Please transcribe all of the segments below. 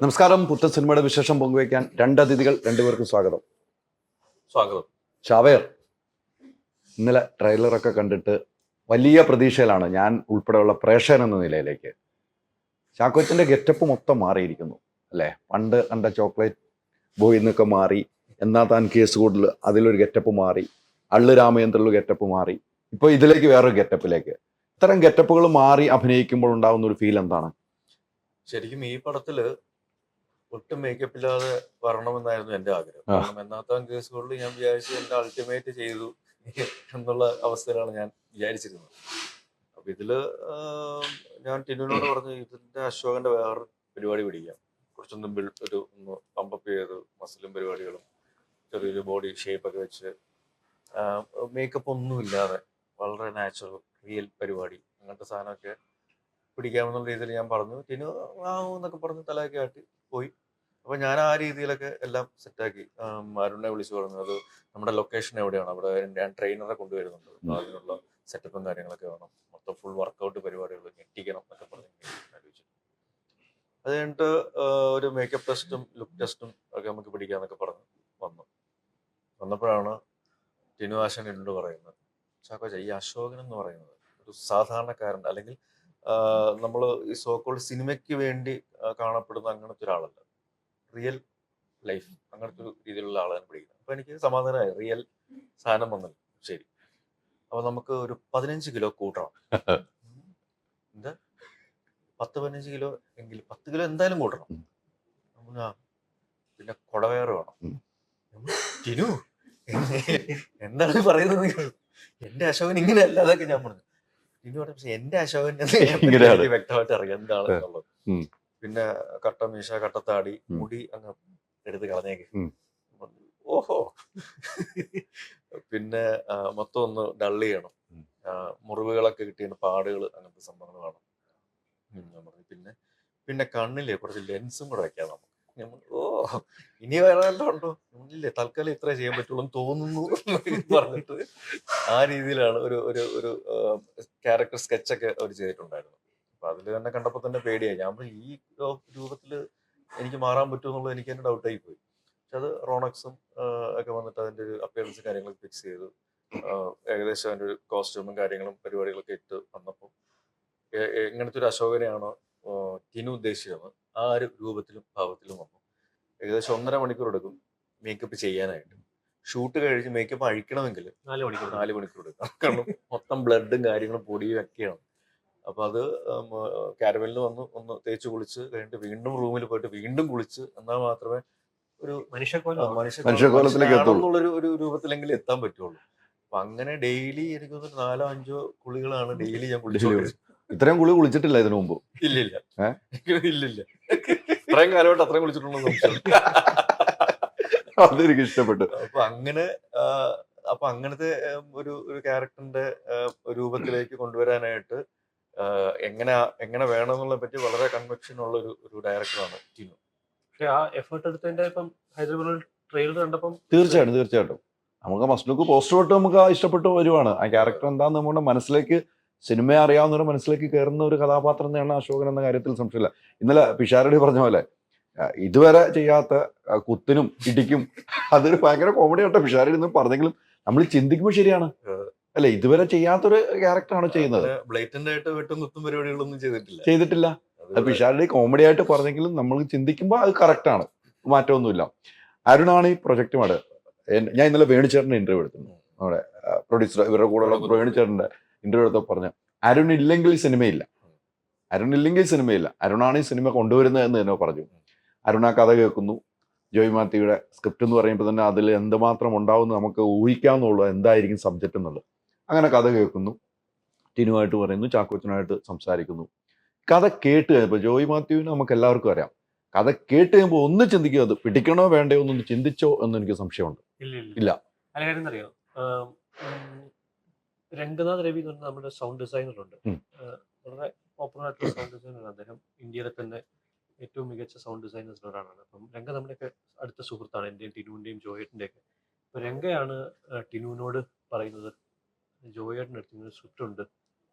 നമസ്കാരം. പുത്തൻ സിനിമയുടെ വിശേഷം പങ്കുവയ്ക്കാൻ രണ്ട് അതിഥികൾ, രണ്ടുപേർക്കും സ്വാഗതം. ഷാവേർ, ഇന്നലെ ട്രെയിലറൊക്കെ കണ്ടിട്ട് വലിയ പ്രതീക്ഷയിലാണ് ഞാൻ ഉൾപ്പെടെയുള്ള പ്രേക്ഷകൻ എന്ന നിലയിലേക്ക്. ചാക്കോച്ചൻ്റെ ഗെറ്റപ്പ് മൊത്തം മാറിയിരിക്കുന്നു അല്ലേ? പണ്ട് കണ്ട ചോക്ലേറ്റ് ബോയ് എന്നൊക്കെ മാറി, എന്നാ താൻ കേസ് കൂടുതൽ അതിലൊരു ഗെറ്റപ്പ് മാറി, അള്ളു രാമചന്ദ്രൻ്റെ ഗെറ്റപ്പ് മാറി, ഇപ്പോൾ ഇതിലേക്ക് വേറൊരു ഗെറ്റപ്പിലേക്ക്. ഇത്തരം ഗെറ്റപ്പുകൾ മാറി അഭിനയിക്കുമ്പോൾ ഉണ്ടാകുന്ന ഒരു ഫീൽ എന്താണ്? ശരിക്കും ഈ പടത്തില് ഒട്ടും മേക്കപ്പ് ഇല്ലാതെ വരണമെന്നായിരുന്നു എന്റെ ആഗ്രഹം. കാരണം എന്നാത്താൻ കേസുകളിൽ ഞാൻ വിചാരിച്ചു എന്റെ അൾട്ടിമേറ്റ് ചെയ്തു എന്നുള്ള അവസ്ഥയിലാണ് ഞാൻ വിചാരിച്ചിരുന്നത്. അപ്പൊ ഇതില് ഞാൻ ടിനുവിനോട് പറഞ്ഞു, ഇതിന്റെ അശോകന്റെ വേറെ പരിപാടി പിടിക്കാം, കുറച്ചൊന്നും ഒന്ന് പമ്പപ്പ് ചെയ്ത് മസിലും പരിപാടികളും ചെറിയൊരു ബോഡി ഷേപ്പ് ഒക്കെ വെച്ച് മേക്കപ്പ് ഒന്നും ഇല്ലാതെ വളരെ നാച്ചുറൽ റിയൽ പരിപാടി അങ്ങനത്തെ സാധനമൊക്കെ പിടിക്കാമെന്നുള്ള രീതിയിൽ ഞാൻ പറഞ്ഞു. ടിനു എന്നൊക്കെ പറഞ്ഞ് തലയൊക്കെ ആട്ടി പോയി. അപ്പൊ ഞാൻ ആ രീതിയിലൊക്കെ എല്ലാം സെറ്റാക്കി. അരുണിനെ വിളിച്ചു പറഞ്ഞു, അത് നമ്മുടെ ലൊക്കേഷൻ എവിടെയാണ്, അവിടെ ഞാൻ ട്രെയിനറെ കൊണ്ടുവരുന്നുണ്ട്, അപ്പൊ അതിനുള്ള സെറ്റപ്പും കാര്യങ്ങളൊക്കെ വേണം, മൊത്തം ഫുൾ വർക്കൗട്ട് പരിപാടികൾ ഞെട്ടിക്കണം എന്നൊക്കെ പറഞ്ഞ് ആലോചിച്ചു. അത് കഴിഞ്ഞിട്ട് ഒരു മേക്കപ്പ് ടെസ്റ്റും ലുക്ക് ടെസ്റ്റും ഒക്കെ നമുക്ക് പിടിക്കാന്നൊക്കെ പറഞ്ഞ് വന്നപ്പോഴാണ് ടിനു ആശൻ എന്നോട് പറയുന്നത്, ചാക്കോച്ച, ഈ അശോകൻ എന്ന് പറയുന്നത് ഒരു സാധാരണക്കാരൻ, അല്ലെങ്കിൽ നമ്മൾ ഈ സോക്കോൾഡ് സിനിമയ്ക്ക് വേണ്ടി കാണപ്പെടുന്ന അങ്ങനത്തെ ഒരാളല്ല, റിയൽ ലൈഫ് അങ്ങനത്തെ ഒരു രീതിയിലുള്ള ആളാണ് പിടിക്കുന്നത്. അപ്പൊ എനിക്ക് സമാധാനമായി, റിയൽ സാധനം വന്നല്ലോ, ശരി. അപ്പൊ നമുക്ക് ഒരു 15 കിലോ കൂട്ടണം. എന്താ 10-15 കിലോ എങ്കിലും 10 കിലോ എന്തായാലും കൂട്ടണം. പിന്നെ കൊടവേറ് വേണം. ടിനു എന്താണ് പറയുന്നത്? എന്റെ അശോകൻ ഇങ്ങനെ അല്ലാതൊക്കെ ഞാൻ പറഞ്ഞു. ടിനു പറഞ്ഞു, പക്ഷെ എന്റെ അശോകൻ എനിക്ക് വ്യക്തമായിട്ട് അറിയാം എന്താണെന്നുള്ളത്. പിന്നെ കട്ട മീശ, കട്ടത്താടി, മുടി അങ്ങ് എടുത്ത് കളഞ്ഞേക്ക്. ഓഹോ. പിന്നെ മൊത്തം ഒന്ന് ഡള്ള് ചെയ്യണം, മുറിവുകളൊക്കെ കിട്ടിയ പാടുകൾ, അങ്ങനത്തെ സംഭവങ്ങൾ വേണം. ഞാൻ പറഞ്ഞു, പിന്നെ കണ്ണില്ലേ കുറച്ച് ലെൻസും കൂടെ വെക്കാം നമുക്ക്. ഓ, ഇനി വേറെ വല്ലതും ഉണ്ടോ? ഇല്ലേ, തൽക്കാലം ഇത്രേ ചെയ്യാൻ പറ്റുള്ളൂ എന്ന് തോന്നുന്നു പറഞ്ഞിട്ട് ആ രീതിയിലാണ് ഒരു ഒരു ഒരു ക്യാരക്ടർ സ്കെച്ചൊക്കെ അവർ ചെയ്തിട്ടുണ്ടായിരുന്നു. അപ്പൊ അതിൽ തന്നെ കണ്ടപ്പോൾ തന്നെ പേടിയായി. ഞാൻ ഈ രൂപത്തില് എനിക്ക് മാറാൻ പറ്റുമെന്നുള്ളത് എനിക്ക് തന്നെ ഡൗട്ടായി പോയി. പക്ഷെ അത് റോണക്സും ഒക്കെ വന്നിട്ട് അതിന്റെ ഒരു അപ്പിയറൻസ് കാര്യങ്ങളൊക്കെ ഫിക്സ് ചെയ്തു. ഏകദേശം അതിന്റെ ഒരു കോസ്റ്റ്യൂമും കാര്യങ്ങളും പരിപാടികളൊക്കെ ഇട്ട് വന്നപ്പോൾ എങ്ങനത്തെ ഒരു അശോകനെയാണോ ടിനു ഉദ്ദേശിച്ചത് ആ ഒരു രൂപത്തിലും ഭാവത്തിലും വന്നു. ഏകദേശം 1.5 മണിക്കൂർ എടുക്കും മേക്കപ്പ് ചെയ്യാനായിട്ട്. ഷൂട്ട് കഴിഞ്ഞ് മേക്കപ്പ് അഴിക്കണമെങ്കിൽ 4 മണിക്കൂർ എടുക്കും. കാരണം മൊത്തം ബ്ലഡും കാര്യങ്ങളും പൊടിയും ഒക്കെയാണ്. അപ്പൊ അത് കാരവലിൽ വന്ന് ഒന്ന് തേച്ച് കുളിച്ച് കഴിഞ്ഞിട്ട് വീണ്ടും റൂമിൽ പോയിട്ട് വീണ്ടും കുളിച്ച് എന്നാൽ മാത്രമേ ഒരു മനുഷ്യക്കോലത്തിലേക്കുള്ളൊരു ഒരു രൂപത്തിലെങ്കിലും എത്താൻ പറ്റുള്ളൂ. അപ്പൊ അങ്ങനെ ഡെയിലി എനിക്ക് 4-5 കുളികളാണ് ഡെയിലി ഞാൻ കുളിച്ചോണ്ടിരുന്നത്. ഇത്രയും കുളി കുളിച്ചിട്ടില്ല ഇതിനു മുമ്പ്? ഇല്ലില്ല. ഇത്രയും കാലമായിട്ട് അത്രയും കുളിച്ചിട്ടുണ്ടെന്ന് അതെനിക്ക് ഇഷ്ടപ്പെട്ടു. അപ്പൊ അങ്ങനത്തെ ഒരു ക്യാരക്ടറിന്റെ രൂപത്തിലേക്ക് കൊണ്ടുവരാനായിട്ട് എങ്ങനെ വേണമെന്നുള്ള പറ്റി വളരെ കൺവെക്ഷൻ ഉള്ള ഒരു ഡയറക്ടറാണ് ടിനു. പക്ഷെ ആ എഫേർട്ട് എടുത്തതിന്റെ ഇപ്പം ഹൈദരാബാദ് ട്രെയിലർ കണ്ടപ്പം തീർച്ചയായിട്ടും നമുക്ക് ഫസ്റ്റ് ലുക്ക് പോസ്റ്റർ തൊട്ട് നമുക്ക് ഇഷ്ടപ്പെട്ടു വരുവാണ്. ആ ക്യാരക്ടർ എന്താന്ന് നമ്മുടെ മനസ്സിലേക്ക്, സിനിമയെ അറിയാവുന്നവരുടെ മനസ്സിലേക്ക് കയറുന്ന ഒരു കഥാപാത്രം തന്നെയാണ് അശോകൻ എന്ന കാര്യത്തിൽ സംശയമില്ല. ഇന്നലെ പിഷാരടി പറഞ്ഞ പോലെ ഇതുവരെ ചെയ്യാത്ത കുത്തിനും ഇടിക്കും, അതൊരു ഭയങ്കര കോമഡി ആട്ടോ പിഷാരടി എന്ന് പറഞ്ഞെങ്കിലും നമ്മൾ ചിന്തിക്കുമ്പോൾ ശരിയാണ് അല്ലെ, ഇതുവരെ ചെയ്യാത്തൊരു ക്യാരക്ടറാണ് ചെയ്യുന്നത്. ബ്ലേറ്റന്റ് ആയിട്ട് വെട്ടും കുത്തും പരിപാടികളൊന്നും ചെയ്തിട്ടില്ല. അത് പിഷാരടി കോമഡി ആയിട്ട് പറഞ്ഞെങ്കിലും നമ്മൾ ചിന്തിക്കുമ്പോൾ അത് കറക്റ്റാണ്, മാറ്റമൊന്നുമില്ല. അരുണാണ് ഈ പ്രൊജക്റ്റുമാണ്. ഞാൻ ഇന്നലെ വേണിച്ചേട്ടൻ്റെ ഇന്റർവ്യൂ എടുത്തിരുന്നു, നമ്മുടെ പ്രൊഡ്യൂസർ, ഇവരുടെ കൂടെയുള്ള വേണിച്ചേട്ടൻ്റെ ഇന്റർവ്യൂ എടുത്തപ്പോൾ പറഞ്ഞ അരുണില്ലെങ്കിൽ സിനിമയില്ല, അരുണാണ് ഈ സിനിമ കൊണ്ടുവരുന്നത് എന്ന് തന്നെ പറഞ്ഞു. അരുണ കഥ കേൾക്കുന്നു, ജോയ് മാത്യുയുടെ സ്ക്രിപ്റ്റ് എന്ന് പറയുമ്പോൾ തന്നെ അതിൽ എന്തുമാത്രം ഉണ്ടാവുമെന്ന് നമുക്ക് ഊഹിക്കാവുന്നുള്ളൂ, എന്തായിരിക്കും സബ്ജക്റ്റ് എന്നുള്ളത്. അങ്ങനെ കഥ കേൾക്കുന്നു, ടിനുവായിട്ട് പറയുന്നു, ചാക്കോച്ചനായിട്ട് സംസാരിക്കുന്നു. കഥ കേട്ട് കഴിയുമ്പോൾ ജോയ് മാത്യുവിന് നമുക്ക് എല്ലാവർക്കും അറിയാം, കഥ കേട്ട് കഴിയുമ്പോൾ ഒന്ന് ചിന്തിക്കുക, അത് പിടിക്കണോ വേണ്ടയോ എന്നൊന്ന് ചിന്തിച്ചോ എന്ന് എനിക്ക് സംശയമുണ്ട്. ഇല്ല. അല്ല, കാര്യം അറിയോ, രംഗനാഥ് രവി എന്ന് പറഞ്ഞ നമ്മുടെ സൗണ്ട് ഡിസൈനർ ഉണ്ട്, വളരെ പോപ്പുലർ ആയിട്ടുള്ള സൗണ്ട് ഡിസൈനർ. അദ്ദേഹം ഇന്ത്യയിലെ തന്നെ ഏറ്റവും മികച്ച സൗണ്ട് ഡിസൈനേഴ്സിൽ ഒരാളാണ്. അപ്പം രംഗ നമ്മുടെയൊക്കെ അടുത്ത സുഹൃത്താണ്, എൻ്റെയും ടിനുവിൻ്റെയും ജോയേട്ടൻ്റെയൊക്കെ. അപ്പോൾ രംഗയാണ് ടിനുവിനോട് പറയുന്നത്, ജോയേട്ടൻ്റെ അടുത്ത് ഇങ്ങനെ സ്ക്രിപ്റ്റ് ഉണ്ട്,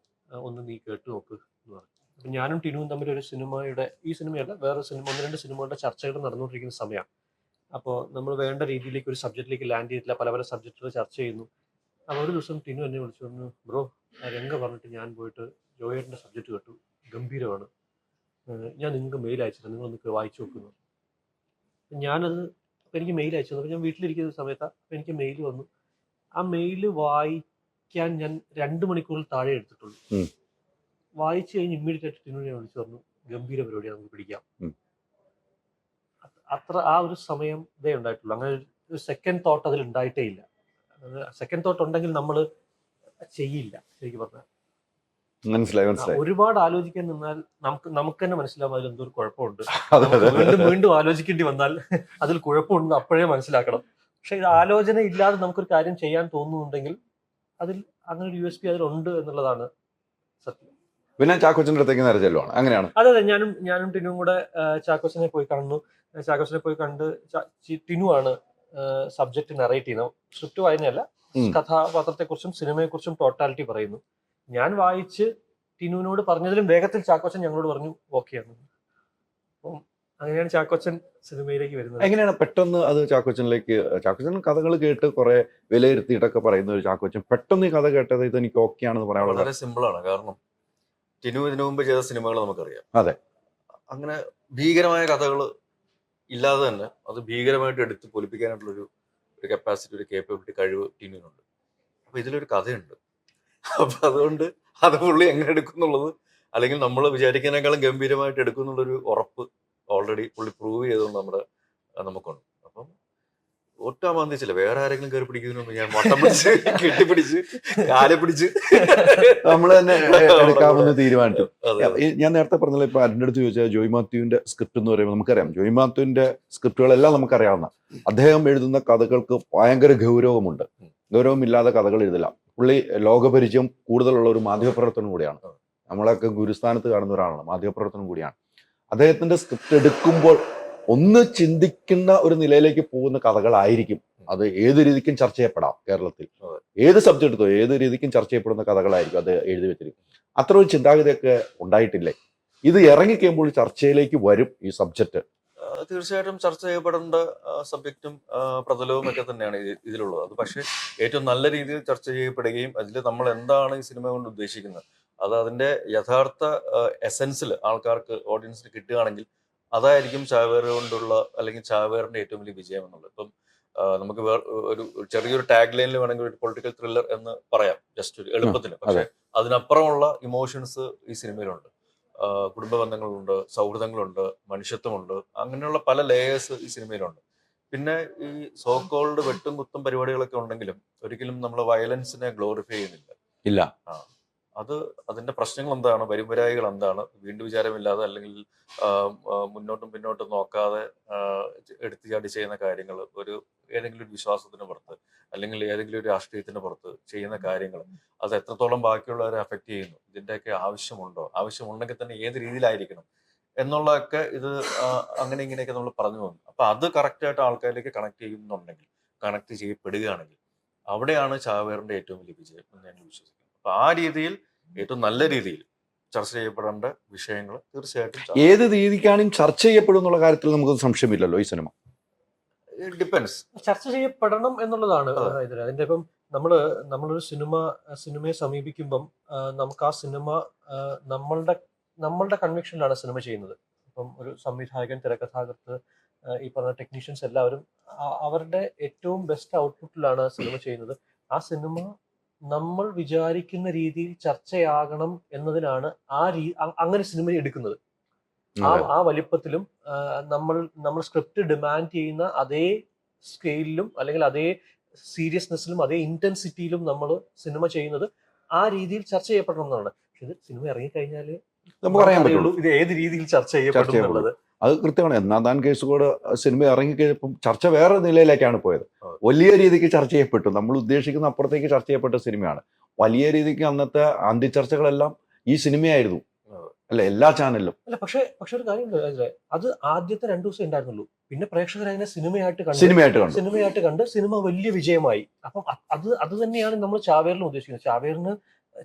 ഒന്ന് നീ കേട്ട് നോക്ക് എന്ന് പറഞ്ഞു. അപ്പം ഞാനും ടിനുവും തമ്മിൽ ഒരു സിനിമയുടെ, ഈ സിനിമയല്ല വേറെ സിനിമ, 1-2 സിനിമകളുടെ ചർച്ചകൾ നടന്നുകൊണ്ടിരിക്കുന്ന സമയമാണ്. അപ്പോൾ നമ്മൾ വേണ്ട രീതിയിലേക്ക് ഒരു സബ്ജക്റ്റിലേക്ക് ലാൻഡ് ചെയ്തിട്ടില്ല, പല പല സബ്ജക്റ്റുകൾ ചർച്ച ചെയ്യുന്നു. അപ്പോൾ ഒരു ദിവസം ടിനു എന്നെ വിളിച്ചു പറഞ്ഞു, ബ്രോ രംഗ പറഞ്ഞിട്ട് ഞാൻ പോയിട്ട് ജോയേട്ടൻ്റെ സബ്ജക്റ്റ് കേട്ടു, ഗംഭീരമാണ്, ഞാൻ നിങ്ങൾക്ക് മെയിൽ അയച്ചിട്ട് നിങ്ങളൊന്ന് വായിച്ചു നോക്കുന്നു. ഞാനത്, അപ്പോൾ എനിക്ക് മെയിൽ അയച്ചു തന്നു. ഞാൻ വീട്ടിലിരിക്കുന്ന സമയത്താണ്, അപ്പോൾ എനിക്ക് മെയിൽ വന്നു. ആ മെയിൽ വായിക്കാൻ ഞാൻ 2 മണിക്കൂറിൽ താഴെ എടുത്തിട്ടുള്ളൂ. വായിച്ചു കഴിഞ്ഞ് ഇമ്മീഡിയറ്റ് ആയിട്ട് ടിനുവിനെ വിളിച്ചു പറഞ്ഞു, ഗംഭീര പരിപാടിയാണ്, നമുക്ക് പിടിക്കാം. അത്ര ആ ഒരു സമയം ഇതേ ഉണ്ടായിട്ടുള്ളൂ. അങ്ങനെ ഒരു സെക്കൻഡ് തോട്ട് അതിൽ ഉണ്ടായിട്ടേ ഇല്ല. സെക്കൻഡ് തോട്ട് ഉണ്ടെങ്കിൽ നമ്മൾ ചെയ്യില്ല ശരിക്കും പറഞ്ഞാൽ. മനസ്സിലായി. ഒരുപാട് ആലോചിക്കാൻ നിന്നാൽ നമുക്ക് തന്നെ മനസ്സിലാവും അതിൽ എന്തോ ഒരു കുഴപ്പമുണ്ട്. അതെ, അതെ. വീണ്ടും വീണ്ടും ആലോചിക്കേണ്ടി വന്നാൽ അതിൽ കുഴപ്പമുണ്ടെന്ന് അപ്പോഴേ മനസ്സിലാക്കണം. പക്ഷെ ഇത് ആലോചന ഇല്ലാതെ നമുക്കൊരു കാര്യം ചെയ്യാൻ തോന്നുന്നുണ്ടെങ്കിൽ അതിൽ അങ്ങനെ ഒരു USP അതിലുണ്ട് എന്നുള്ളതാണ് സത്യം. പിന്നെ ചാക്കോച്ചൻ്റെ അടുത്തേക്ക് നേരെ ചെല്ലുവാണ്, അങ്ങനെയാണ്. അതെ അതെ, ഞാനും ടിനുവും കൂടെ ചാക്കോച്ചനെ പോയി കാണുന്നു. ചാക്കോച്ചനെ പോയി കണ്ട് ടിനു ആണ് സബ്ജക്ട് നറേറ്റ് ചെയ്യുന്നത്. സ്ക്രിപ്റ്റ് വായനയല്ല, കഥാപാത്രത്തെക്കുറിച്ചും സിനിമയെക്കുറിച്ചും ടോട്ടാലിറ്റി പറയുന്നു. ഞാൻ വായിച്ച് ടിനുവിനോട് പറഞ്ഞതിലും വേഗത്തിൽ ചാക്കോച്ചൻ ഞങ്ങളോട് പറഞ്ഞു ഓക്കെ ആണ്. അപ്പം അങ്ങനെയാണ് ചാക്കോച്ചൻ സിനിമയിലേക്ക് വരുന്നത്. എങ്ങനെയാണ് പെട്ടെന്ന് അത് ചാക്കോച്ചൻ കഥകൾ കേട്ട് കുറെ വിലയിരുത്തിയിട്ടൊക്കെ പറയുന്ന ഒരു ചാക്കോച്ചൻ പെട്ടെന്ന് ഈ കഥ കേട്ടത് ഇത് എനിക്ക് ഓക്കെ ആണെന്ന് പറയാനുള്ളത്? വളരെ സിമ്പിളാണ്. കാരണം ടിനു ഇതിനു മുമ്പ് ചെയ്ത സിനിമകൾ നമുക്കറിയാം. അതെ. അങ്ങനെ ഭീകരമായ കഥകൾ ഇല്ലാതെ തന്നെ അത് ഭീകരമായിട്ട് എടുത്ത് പൊലിപ്പിക്കാനായിട്ടുള്ളൊരു കപ്പാസിറ്റി, ഒരു കേപ്പബിലിറ്റി, കഴിവ് ടിനുവിനുണ്ട്. അപ്പൊ ഇതിലൊരു കഥയുണ്ട്. അപ്പൊ അതുകൊണ്ട് അത് പുള്ളി എങ്ങനെ എടുക്കുന്നുള്ളത്, അല്ലെങ്കിൽ നമ്മൾ വിചാരിക്കുന്നതിനേക്കാളും ഗംഭീരമായിട്ട് എടുക്കുന്നുള്ളൊരു ഉറപ്പ് ഓൾറെഡി പുള്ളി പ്രൂവ് ചെയ്തുകൊണ്ട് നമുക്കുണ്ട്. അപ്പം ഒട്ടാ മന്ദിച്ചില്ല, വേറെ ആരെങ്കിലും കയറി പിടിക്കുന്നതിന് ഞാൻ വട്ടം പിടിച്ച് കെട്ടിപ്പിടിച്ച് കാലെ പിടിച്ച് നമ്മൾ തന്നെ എടുക്കാമെന്ന് തീരുമാനിച്ചു. ഞാൻ നേരത്തെ പറഞ്ഞല്ലോ, ഇപ്പൊ അതിൻ്റെ അടുത്ത് ചോദിച്ചാൽ ജോയ് മാത്യുവിന്റെ സ്ക്രിപ്റ്റ് എന്ന് പറയുമ്പോൾ നമുക്കറിയാം, ജോയ് മാത്യുവിന്റെ സ്ക്രിപ്റ്റുകളെല്ലാം നമുക്കറിയാവുന്ന. അദ്ദേഹം എഴുതുന്ന കഥകൾക്ക് ഭയങ്കര ഗൗരവമുണ്ട്. ഗൗരവമില്ലാതെ കഥകൾ എഴുതില്ല. പുള്ളി ലോകപരിചയം കൂടുതലുള്ള ഒരു മാധ്യമപ്രവർത്തനം കൂടിയാണ്. നമ്മളൊക്കെ ഗുരുസ്ഥാനത്ത് കാണുന്ന ഒരാളാണ്, മാധ്യമപ്രവർത്തനം കൂടിയാണ്. അദ്ദേഹത്തിന്റെ സ്ക്രിപ്റ്റ് എടുക്കുമ്പോൾ ഒന്ന് ചിന്തിക്കുന്ന ഒരു നിലയിലേക്ക് പോകുന്ന കഥകളായിരിക്കും. അത് ഏത് രീതിക്കും ചർച്ച ചെയ്യപ്പെടാം. കേരളത്തിൽ ഏത് സബ്ജക്ട് എടുത്തോ ഏത് രീതിക്കും ചർച്ച ചെയ്യപ്പെടുന്ന കഥകളായിരിക്കും അത് എഴുതി വെച്ചിരിക്കും. അത്ര ഒരു ചിന്താഗതിയൊക്കെ ഉണ്ടായിട്ടില്ലേ? ഇത് ഇറങ്ങിക്കഴിയുമ്പോൾ ചർച്ചയിലേക്ക് വരും ഈ സബ്ജക്റ്റ്. തീർച്ചയായിട്ടും ചർച്ച ചെയ്യപ്പെടേണ്ട സബ്ജക്റ്റും പ്രതലവും ഒക്കെ തന്നെയാണ് ഇതിലുള്ളത്. അത് പക്ഷേ ഏറ്റവും നല്ല രീതിയിൽ ചർച്ച ചെയ്യപ്പെടുകയും അതിൽ നമ്മൾ എന്താണ് ഈ സിനിമ കൊണ്ട് ഉദ്ദേശിക്കുന്നത്, അത് അതിന്റെ യഥാർത്ഥ എസൻസിൽ ആൾക്കാർക്ക്, ഓഡിയൻസിന് കിട്ടുകയാണെങ്കിൽ അതായിരിക്കും ചാവേർ കൊണ്ടുള്ള, അല്ലെങ്കിൽ ചാവേറിന്റെ ഏറ്റവും വലിയ വിജയം എന്നുള്ളത്. ഇപ്പം നമുക്ക് ഒരു ചെറിയൊരു ടാഗ് ലൈനിൽ വേണമെങ്കിൽ ഒരു പൊളിറ്റിക്കൽ ത്രില്ലർ എന്ന് പറയാം, ജസ്റ്റ് ഒരു എളുപ്പത്തിന്. പക്ഷെ അതിനപ്പുറമുള്ള ഇമോഷൻസ് ഈ സിനിമയിലുണ്ട്. കുടുംബ ബന്ധങ്ങളുണ്ട്, സൗഹൃദങ്ങളുണ്ട്, മനുഷ്യത്വമുണ്ട്, അങ്ങനെയുള്ള പല ലേയേഴ്സ് ഈ സിനിമയിലുണ്ട്. പിന്നെ ഈ സോ കോൾഡ് വെട്ടും കുത്തും പരിപാടികളൊക്കെ ഉണ്ടെങ്കിലും ഒരിക്കലും നമ്മൾ വയലൻസിനെ ഗ്ലോറിഫൈ ചെയ്യുന്നില്ല. ഇല്ല. അത് അതിന്റെ പ്രശ്നങ്ങൾ എന്താണ്, വരുംവരായികൾ എന്താണ്, വീണ്ടും വിചാരമില്ലാതെ അല്ലെങ്കിൽ മുന്നോട്ടും പിന്നോട്ടും നോക്കാതെ എടുത്തു ചാടി ചെയ്യുന്ന കാര്യങ്ങൾ, ഏതെങ്കിലും ഒരു വിശ്വാസത്തിന് പുറത്ത് അല്ലെങ്കിൽ ഏതെങ്കിലും ഒരു രാഷ്ട്രീയത്തിന് പുറത്ത് ചെയ്യുന്ന കാര്യങ്ങൾ, അത് എത്രത്തോളം ബാക്കിയുള്ളവരെ അഫക്റ്റ് ചെയ്യുന്നു, ഇതിന്റെയൊക്കെ ആവശ്യമുണ്ടോ, ആവശ്യമുണ്ടെങ്കിൽ തന്നെ ഏത് രീതിയിലായിരിക്കണം എന്നുള്ളതൊക്കെ ഇത് അങ്ങനെ ഇങ്ങനെയൊക്കെ നമ്മൾ പറഞ്ഞു പോകുന്നു. അപ്പൊ അത് കറക്റ്റായിട്ട് ആൾക്കാരിലേക്ക് കണക്ട് ചെയ്യപ്പെടുകയാണെങ്കിൽ അവിടെയാണ് ചാവേറിന്റെ ഏറ്റവും വലിയ വിജയം എന്ന് ഞാൻ വിശ്വസിക്കുന്നു. അപ്പൊ ആ രീതിയിൽ ഏറ്റവും നല്ല രീതിയിൽ ചർച്ച ചെയ്യപ്പെടേണ്ട വിഷയങ്ങൾ തീർച്ചയായിട്ടും ഏത് രീതിക്കാണെങ്കിൽ ചർച്ച ചെയ്യപ്പെടും എന്നുള്ള കാര്യത്തിൽ നമുക്ക് സംശയമില്ലല്ലോ. ഈ സിനിമ ഡിപ്പെൻസ്, ചർച്ച ചെയ്യപ്പെടണം എന്നുള്ളതാണ് ഇതിൽ. അതിന്റെ ഇപ്പം നമ്മളൊരു സിനിമയെ സമീപിക്കുമ്പം നമുക്ക് ആ സിനിമ നമ്മളുടെ കൺവിക്ഷനിലാണ് സിനിമ ചെയ്യുന്നത്. ഇപ്പം ഒരു സംവിധായകൻ, തിരക്കഥാകൃത്ത്, ഈ പറഞ്ഞ ടെക്നീഷ്യൻസ് എല്ലാവരും അവരുടെ ഏറ്റവും ബെസ്റ്റ് ഔട്ട്പുട്ടിലാണ് സിനിമ ചെയ്യുന്നത്. ആ സിനിമ നമ്മൾ വിചാരിക്കുന്ന രീതിയിൽ ചർച്ചയാകണം എന്നതിനാണ് അങ്ങനെ സിനിമ എടുക്കുന്നത്. ആ വലിപ്പത്തിലും നമ്മൾ സ്ക്രിപ്റ്റ് ഡിമാൻഡ് ചെയ്യുന്ന അതേ സ്കെയിലിലും അല്ലെങ്കിൽ അതേ സീരിയസ്നെസ്സിലും അതേ ഇന്റൻസിറ്റിയിലും നമ്മൾ സിനിമ ചെയ്യുന്നത് ആ രീതിയിൽ ചർച്ച ചെയ്യപ്പെടണം എന്നാണ്. പക്ഷെ ഇത് സിനിമ ഇറങ്ങിക്കഴിഞ്ഞാൽ നമുക്ക് പറയാൻ പറ്റുള്ളൂ ഇത് ഏത് രീതിയിൽ ചർച്ച ചെയ്യപ്പെടും എന്നുള്ളത്. അത് കൃത്യമാണ്. എന്നാതാൻ കേസുകൂടെ സിനിമ ഇറങ്ങിക്കഴിഞ്ഞപ്പം ചർച്ച വേറെ നിലയിലേക്കാണ് പോയത്. വലിയ രീതിക്ക് ചർച്ച ചെയ്യപ്പെട്ടു, നമ്മൾ ഉദ്ദേശിക്കുന്ന അപ്പുറത്തേക്ക് ചർച്ച ചെയ്യപ്പെട്ട സിനിമയാണ്. വലിയ രീതിക്ക് അന്നത്തെ അന്തിച്ചർച്ചകളെല്ലാം ഈ സിനിമയായിരുന്നു, അല്ല എല്ലാ ചാനലിലും. അല്ല പക്ഷെ ഒരു കാര്യം, അത് ആദ്യത്തെ 2 ദിവസം ഉണ്ടായിരുന്നുള്ളൂ. പിന്നെ പ്രേക്ഷകർ അതിനെ സിനിമയായിട്ട് കണ്ട് സിനിമ വലിയ വിജയമായി. അപ്പം അത് തന്നെയാണ് നമ്മൾ ചാവേറിലും ഉദ്ദേശിക്കുന്നത്. ചാവേറിന്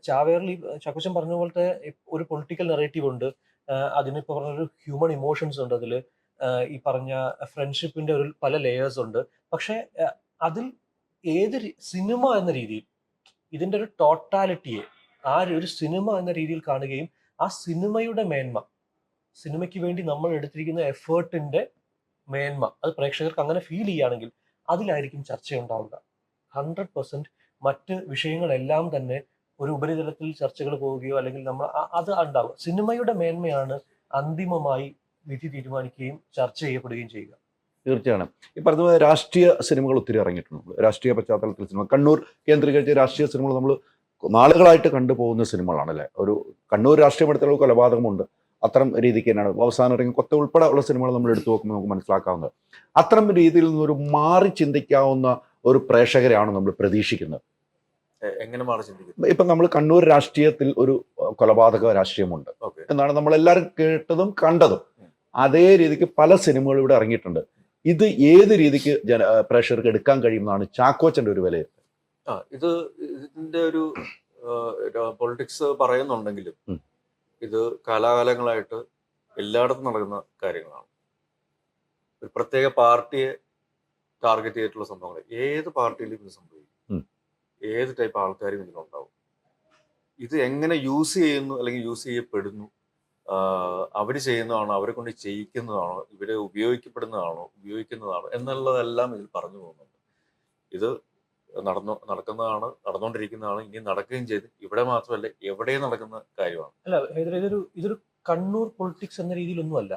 ചാവേറിൽ ചക്കുച്ചൻ പറഞ്ഞ പോലത്തെ ഒരു പൊളിറ്റിക്കൽ നെറേറ്റീവ് ഉണ്ട്. അതിനിപ്പോ പറഞ്ഞൊരു ഹ്യൂമൻ ഇമോഷൻസ് ഉണ്ട് അതിൽ. ഈ പറഞ്ഞ ഫ്രണ്ട്ഷിപ്പിന്റെ ഒരു പല ലേയേഴ്സ് ഉണ്ട്. പക്ഷെ അതിൽ സിനിമ എന്ന രീതിയിൽ ഇതിന്റെ ഒരു ടോട്ടാലിറ്റിയെ ഒരു സിനിമ എന്ന രീതിയിൽ കാണുകയും ആ സിനിമയുടെ മേന്മ, സിനിമയ്ക്ക് വേണ്ടി നമ്മൾ എടുത്തിരിക്കുന്ന എഫേർട്ടിന്റെ മേന്മ അത് പ്രേക്ഷകർക്ക് അങ്ങനെ ഫീൽ ചെയ്യുകയാണെങ്കിൽ അതിലായിരിക്കും ചർച്ചയുണ്ടാവുക. 100% മറ്റ് വിഷയങ്ങളെല്ലാം തന്നെ ഒരു ഉപരിതലത്തിൽ ചർച്ചകൾ പോവുകയോ അല്ലെങ്കിൽ നമ്മൾ അത് ഉണ്ടാവുക. സിനിമയുടെ മേന്മയാണ് അന്തിമമായി വിധി തീരുമാനിക്കുകയും ചർച്ച ചെയ്യപ്പെടുകയും ചെയ്യുക. തീർച്ചയാണ്. ഈ പറഞ്ഞ രാഷ്ട്രീയ സിനിമകൾ ഒത്തിരി ഇറങ്ങിയിട്ടുണ്ട്. രാഷ്ട്രീയ പശ്ചാത്തലത്തിൽ സിനിമ കണ്ണൂർ കേന്ദ്രീകരിച്ച രാഷ്ട്രീയ സിനിമകൾ നമ്മൾ നാളുകളായിട്ട് കണ്ടുപോകുന്ന സിനിമകളാണ് അല്ലേ. ഒരു കണ്ണൂർ രാഷ്ട്രീയ പടത്തിലുള്ള കൊലപാതകമുണ്ട്, അത്തരം രീതിക്ക് തന്നെയാണ് അവസാനം ഇറങ്ങി കൊത്ത ഉൾപ്പെടെ ഉള്ള സിനിമകൾ നമ്മൾ എടുത്തു നോക്കുമ്പോൾ നമുക്ക് മനസ്സിലാക്കാവുന്നത്. അത്തരം രീതിയിൽ നിന്നൊരു മാറി ചിന്തിക്കാവുന്ന ഒരു പ്രേക്ഷകരെയാണ് നമ്മൾ പ്രതീക്ഷിക്കുന്നത്. എങ്ങനെ മാറി ചിന്തിക്കുന്നത്? ഇപ്പം നമ്മൾ കണ്ണൂർ രാഷ്ട്രീയത്തിൽ ഒരു കൊലപാതക രാഷ്ട്രീയമുണ്ട് എന്നാണ് നമ്മളെല്ലാവരും കേട്ടതും കണ്ടതും. അതേ രീതിക്ക് പല സിനിമകളും ഇവിടെ ഇറങ്ങിയിട്ടുണ്ട്. ഇത് ഏത് രീതിക്ക് പ്രേക്ഷകർക്ക് എടുക്കാൻ കഴിയുമെന്നാണ് ചാക്കോച്ചന്റെ ഒരു വിലയിരുത്തൽ? ഇതിന്റെ ഒരു പൊളിറ്റിക്സ് പറയുന്നുണ്ടെങ്കിലും ഇത് കാലാകാലങ്ങളായിട്ട് എല്ലായിടത്തും നടക്കുന്ന കാര്യങ്ങളാണ്. ഒരു പ്രത്യേക പാർട്ടിയെ ടാർഗറ്റ് ചെയ്തിട്ടുള്ള സംഭവങ്ങൾ ഏത് പാർട്ടിയിലും ഇത് സംഭവിക്കും. ഏത് ടൈപ്പ് ആൾക്കാരും ഇതിലുണ്ടാവും. ഇത് എങ്ങനെ യൂസ് ചെയ്യുന്നു അല്ലെങ്കിൽ യൂസ് ചെയ്യപ്പെടുന്നു, അവർ ചെയ്യുന്നതാണോ, അവരെ കൊണ്ട് ചെയ്യിക്കുന്നതാണോ, ഇവരെ ഉപയോഗിക്കുന്നതാണോ എന്നുള്ളതെല്ലാം ഇതിൽ പറഞ്ഞു പോകുന്നുണ്ട്. ഇത് നടന്നുകൊണ്ടിരിക്കുന്നതാണ്, ഇനി നടക്കുകയും ചെയ്ത് ഇവിടെ മാത്രമല്ല എവിടെയും നടക്കുന്ന കാര്യമാണ്. അല്ല, ഇതൊരു കണ്ണൂർ പൊളിറ്റിക്സ് എന്ന രീതിയിലൊന്നും അല്ല.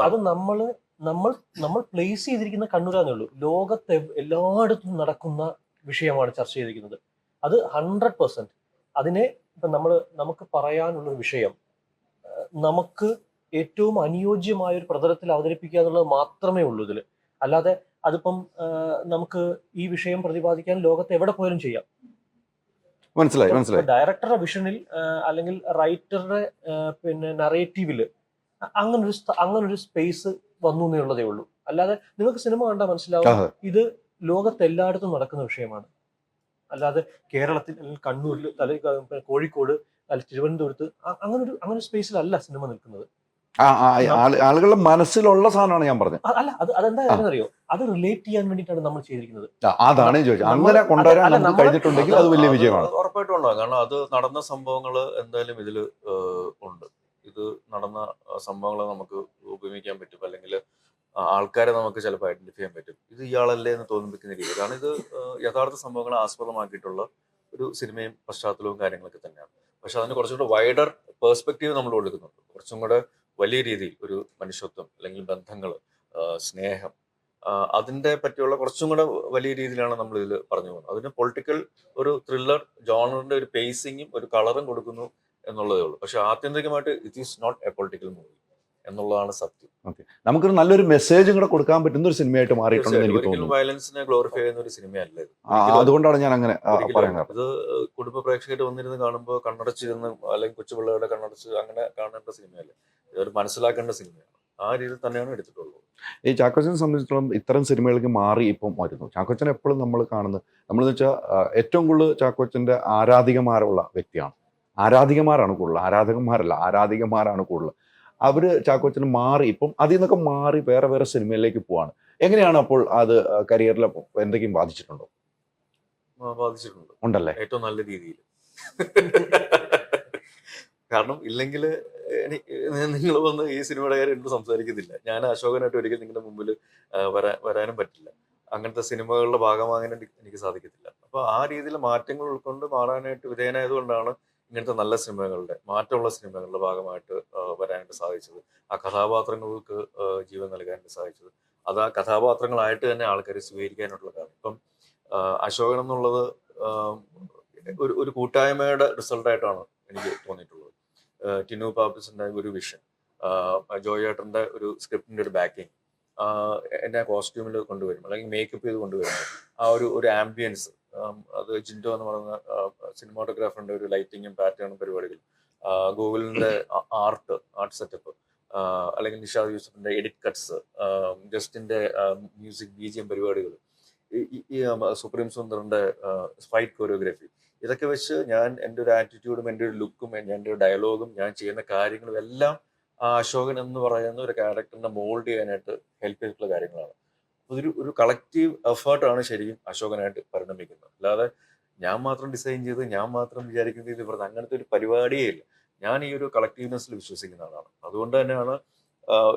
അത് നമ്മൾ പ്ലേസ് ചെയ്തിരിക്കുന്ന കണ്ണൂരാന്നേ ഉള്ളൂ. ലോകത്തെ എല്ലായിടത്തും നടക്കുന്ന വിഷയമാണ് ചർച്ച ചെയ്തിരിക്കുന്നത്. അത് 100%. അതിനെ ഇപ്പം നമുക്ക് പറയാനുള്ള വിഷയം നമുക്ക് ഏറ്റവും അനുയോജ്യമായ ഒരു പ്രതലത്തിൽ അവതരിപ്പിക്കുക എന്നുള്ളത് മാത്രമേ ഉള്ളൂ ഇതിൽ. അല്ലാതെ അതിപ്പം നമുക്ക് ഈ വിഷയം പ്രതിപാദിക്കാൻ ലോകത്ത് എവിടെ പോയാലും ചെയ്യാം. മനസ്സിലായി. ഡയറക്ടറുടെ വിഷനിൽ അല്ലെങ്കിൽ റൈറ്ററുടെ നറേറ്റീവില് അങ്ങനൊരു സ്പേസ് വന്നു എന്നുള്ളതേ ഉള്ളൂ. അല്ലാതെ നിങ്ങൾക്ക് സിനിമ കണ്ടാൽ മനസ്സിലാവും ഇത് ലോകത്ത് എല്ലായിടത്തും നടക്കുന്ന വിഷയമാണ്. അല്ലാതെ കേരളത്തിൽ അല്ലെങ്കിൽ കണ്ണൂരിൽ അല്ലെങ്കിൽ കോഴിക്കോട് അല്ലെങ്കിൽ തിരുവനന്തപുരത്ത് അങ്ങനെ സ്പേസിലല്ല സിനിമ നിൽക്കുന്നത്. ആളുകളുടെ മനസ്സിലുള്ള സാധനമാണ് ഞാൻ പറഞ്ഞത്. അല്ല, അതെന്താ അറിയോ, അത് റിലേറ്റ് ചെയ്യാൻ വേണ്ടിയിട്ടാണ് നമ്മൾ ചെയ്തിരിക്കുന്നത്. അതാണ് ചോദിച്ചത്. അങ്ങനെ കൊണ്ടുവരാൻ നമുക്ക് കഴിഞ്ഞിട്ടുണ്ടെങ്കിൽ അത് വലിയ വിജയമാണ്. ഉറപ്പായിട്ടും ഉണ്ടാകും. കാരണം അത് നടന്ന സംഭവങ്ങൾ എന്തായാലും ഇതിൽ ഉണ്ട്. ഇത് നടന്ന സംഭവങ്ങൾ നമുക്ക് ഉപയോഗിക്കാൻ പറ്റും, അല്ലെങ്കിൽ ആൾക്കാരെ നമുക്ക് ചിലപ്പോൾ ഐഡന്റിഫൈ ചെയ്യാൻ പറ്റും. ഇത് ഇയാളല്ലേ എന്ന് തോന്നിപ്പിക്കുന്ന രീതി. കാരണം ഇത് യഥാർത്ഥ സംഭവങ്ങളെ ആസ്പദമാക്കിയിട്ടുള്ള ഒരു സിനിമയും പശ്ചാത്തലവും കാര്യങ്ങളൊക്കെ തന്നെയാണ്. പക്ഷെ അതിന് കുറച്ചുകൂടെ വൈഡർ പെർസ്പെക്റ്റീവ് നമ്മൾ കൊടുക്കുന്നുണ്ട്. കുറച്ചും കൂടെ വലിയ രീതിയിൽ ഒരു മനുഷ്യത്വം അല്ലെങ്കിൽ ബന്ധങ്ങൾ, സ്നേഹം, അതിൻ്റെ പറ്റിയുള്ള കുറച്ചും കൂടെ വലിയ രീതിയിലാണ് നമ്മൾ ഇതിൽ പറഞ്ഞു പോകുന്നത്. അതിന് പൊളിറ്റിക്കൽ ഒരു ത്രില്ലർ ജോണറിന്റെ ഒരു പേസിങ്ങും ഒരു കളറും കൊടുക്കുന്നു എന്നുള്ളതേ ഉള്ളൂ. പക്ഷെ ആത്യന്തികമായിട്ട് it is not a political movie എന്നുള്ളതാണ് സത്യം. നമുക്കൊരു നല്ലൊരു മെസ്സേജും കൂടെ കൊടുക്കാൻ പറ്റുന്ന ഒരു സിനിമയായിട്ട് മാറിയിട്ടുണ്ടെന്ന് എനിക്ക് തോന്നുന്നു. വയലൻസിനെ ഗ്ലോറിഫൈ ചെയ്യുന്ന ഒരു സിനിമയല്ല ഇത്. അതുകൊണ്ടാണ് ഞാൻ അങ്ങനെ പറയുന്നത്. ഇത് കുടുംബ പ്രേക്ഷകർ വന്നിരുന്ന് കാണുമ്പോൾ കണ്ണടച്ചിരുന്ന് അല്ലെങ്കിൽ കൊച്ചുപിള്ളേരുടെ കണ്ണടച്ച് അങ്ങനെ കാണേണ്ട സിനിമയല്ല. ഇതൊരു മനസ്സിലാക്കേണ്ട സിനിമയാണ്. ആ രീതിയിൽ തന്നെയാണ് എടുത്തിട്ടുള്ളത്. ഈ ചാക്കോച്ചനെ സംബന്ധിച്ചിടത്തോളം ഇത്തരം സിനിമകൾക്ക് മാറി ഇപ്പം വരുന്നു. ചാക്കോച്ചൻ എപ്പോഴും നമ്മൾ കാണുന്നത്, നമ്മളെന്ന് വെച്ചാൽ ഏറ്റവും കൂടുതൽ ചാക്കോച്ചൻ്റെ ആരാധികമാരുള്ള വ്യക്തിയാണ്. ആരാധികമാരാണ് കൂടുതൽ, ആരാധകന്മാരല്ല, ആരാധികമാരാണ് കൂടുതൽ. അവർ ചാക്കോച്ചന് മാറി ഇപ്പം അതിൽ നിന്നൊക്കെ മാറി വേറെ സിനിമയിലേക്ക് പോവാണ്. എങ്ങനെയാണ് അപ്പോൾ അത് കരിയറിൽ എന്തെങ്കിലും ബാധിച്ചിട്ടുണ്ടോ? ബാധിച്ചിട്ടുണ്ട്, ഉണ്ടല്ലേ? ഏറ്റവും നല്ല രീതിയിൽ. കാരണം ഇല്ലെങ്കിൽ നിങ്ങൾ വന്ന് ഈ സിനിമയുടെ കാര്യം എന്നോട് സംസാരിക്കുന്നില്ല. ഞാൻ അശോകനായിട്ട് ഒരിക്കലും നിങ്ങളുടെ മുമ്പിൽ വരാനും പറ്റില്ല. അങ്ങനത്തെ സിനിമകളുടെ ഭാഗമാകാൻ എനിക്ക് സാധിക്കത്തില്ല. അപ്പോൾ ആ രീതിയിൽ മാറ്റങ്ങൾ ഉൾക്കൊണ്ട് മാറാനായിട്ട് വിധേയനായതുകൊണ്ടാണ് ഇങ്ങനത്തെ നല്ല സിനിമകളുടെ, മാറ്റമുള്ള സിനിമകളുടെ ഭാഗമായിട്ട് വരാനായിട്ട് സാധിച്ചത്. ആ കഥാപാത്രങ്ങൾക്ക് ജീവൻ നൽകാനായിട്ട് സാധിച്ചത്. അത് ആ കഥാപാത്രങ്ങളായിട്ട് തന്നെ ആൾക്കാർ സ്വീകരിക്കാനായിട്ടുള്ള കാരണം. ഇപ്പം അശോകൻ എന്നുള്ളത് ഒരു കൂട്ടായ്മയുടെ റിസൾട്ടായിട്ടാണ് എനിക്ക് തോന്നിയിട്ടുള്ളത്. ടിനു പാപ്പസിന്റെ ഒരു വിഷൻ, ജോയേട്ടന്റെ ഒരു സ്ക്രിപ്റ്റിന്റെ ഒരു ബാക്കിങ്, എന്നെ കോസ്റ്റ്യൂമിൽ കൊണ്ടുവരും അല്ലെങ്കിൽ മേക്കപ്പ് ചെയ്ത് കൊണ്ടുവരുമ്പോൾ ആ ഒരു ആംബിയൻസ്, അത് ജിൻഡോ എന്ന് പറയുന്ന സിനിമാറ്റോഗ്രാഫറിന്റെ ഒരു ലൈറ്റിങ്ങും പാറ്റേണും പരിപാടികൾ, ഗൂഗിളിന്റെ ആർട്ട് സെറ്റപ്പ്, അല്ലെങ്കിൽ നിഷാദ് യൂസഫിന്റെ എഡിറ്റ് കട്ട്സ്, ജസ്റ്റിന്റെ മ്യൂസിക് BGM പരിപാടികൾ, സുപ്രീം സുന്ദറിന്റെ ഫൈറ്റ് കൊറിയോഗ്രാഫി, ഇതൊക്കെ വെച്ച് ഞാൻ എൻ്റെ ഒരു ആറ്റിറ്റ്യൂഡും എൻ്റെ ഒരു ലുക്കും എൻ്റെ ഒരു ഡയലോഗും ഞാൻ ചെയ്യുന്ന കാര്യങ്ങളും എല്ലാം ആ അശോകൻ എന്ന് പറയുന്ന ഒരു ക്യാരക്ടറിനെ മോൾഡ് ചെയ്യാനായിട്ട് ഹെൽപ്പ് ചെയ്തിട്ടുള്ള കാര്യങ്ങളാണ്. ഒരു കളക്റ്റീവ് എഫേർട്ടാണ് ശരിക്കും അശോകനായിട്ട് പരിണമിക്കുന്നത്. അല്ലാതെ ഞാൻ മാത്രം ഡിസൈൻ ചെയ്ത് ഞാൻ മാത്രം വിചാരിക്കുന്ന രീതിയിൽ പറഞ്ഞ അങ്ങനത്തെ ഒരു പരിപാടിയേ ഇല്ല. ഞാൻ ഈ ഒരു കളക്റ്റീവ്നെസ്സിൽ വിശ്വസിക്കുന്ന ആളാണ്. അതുകൊണ്ട് തന്നെയാണ്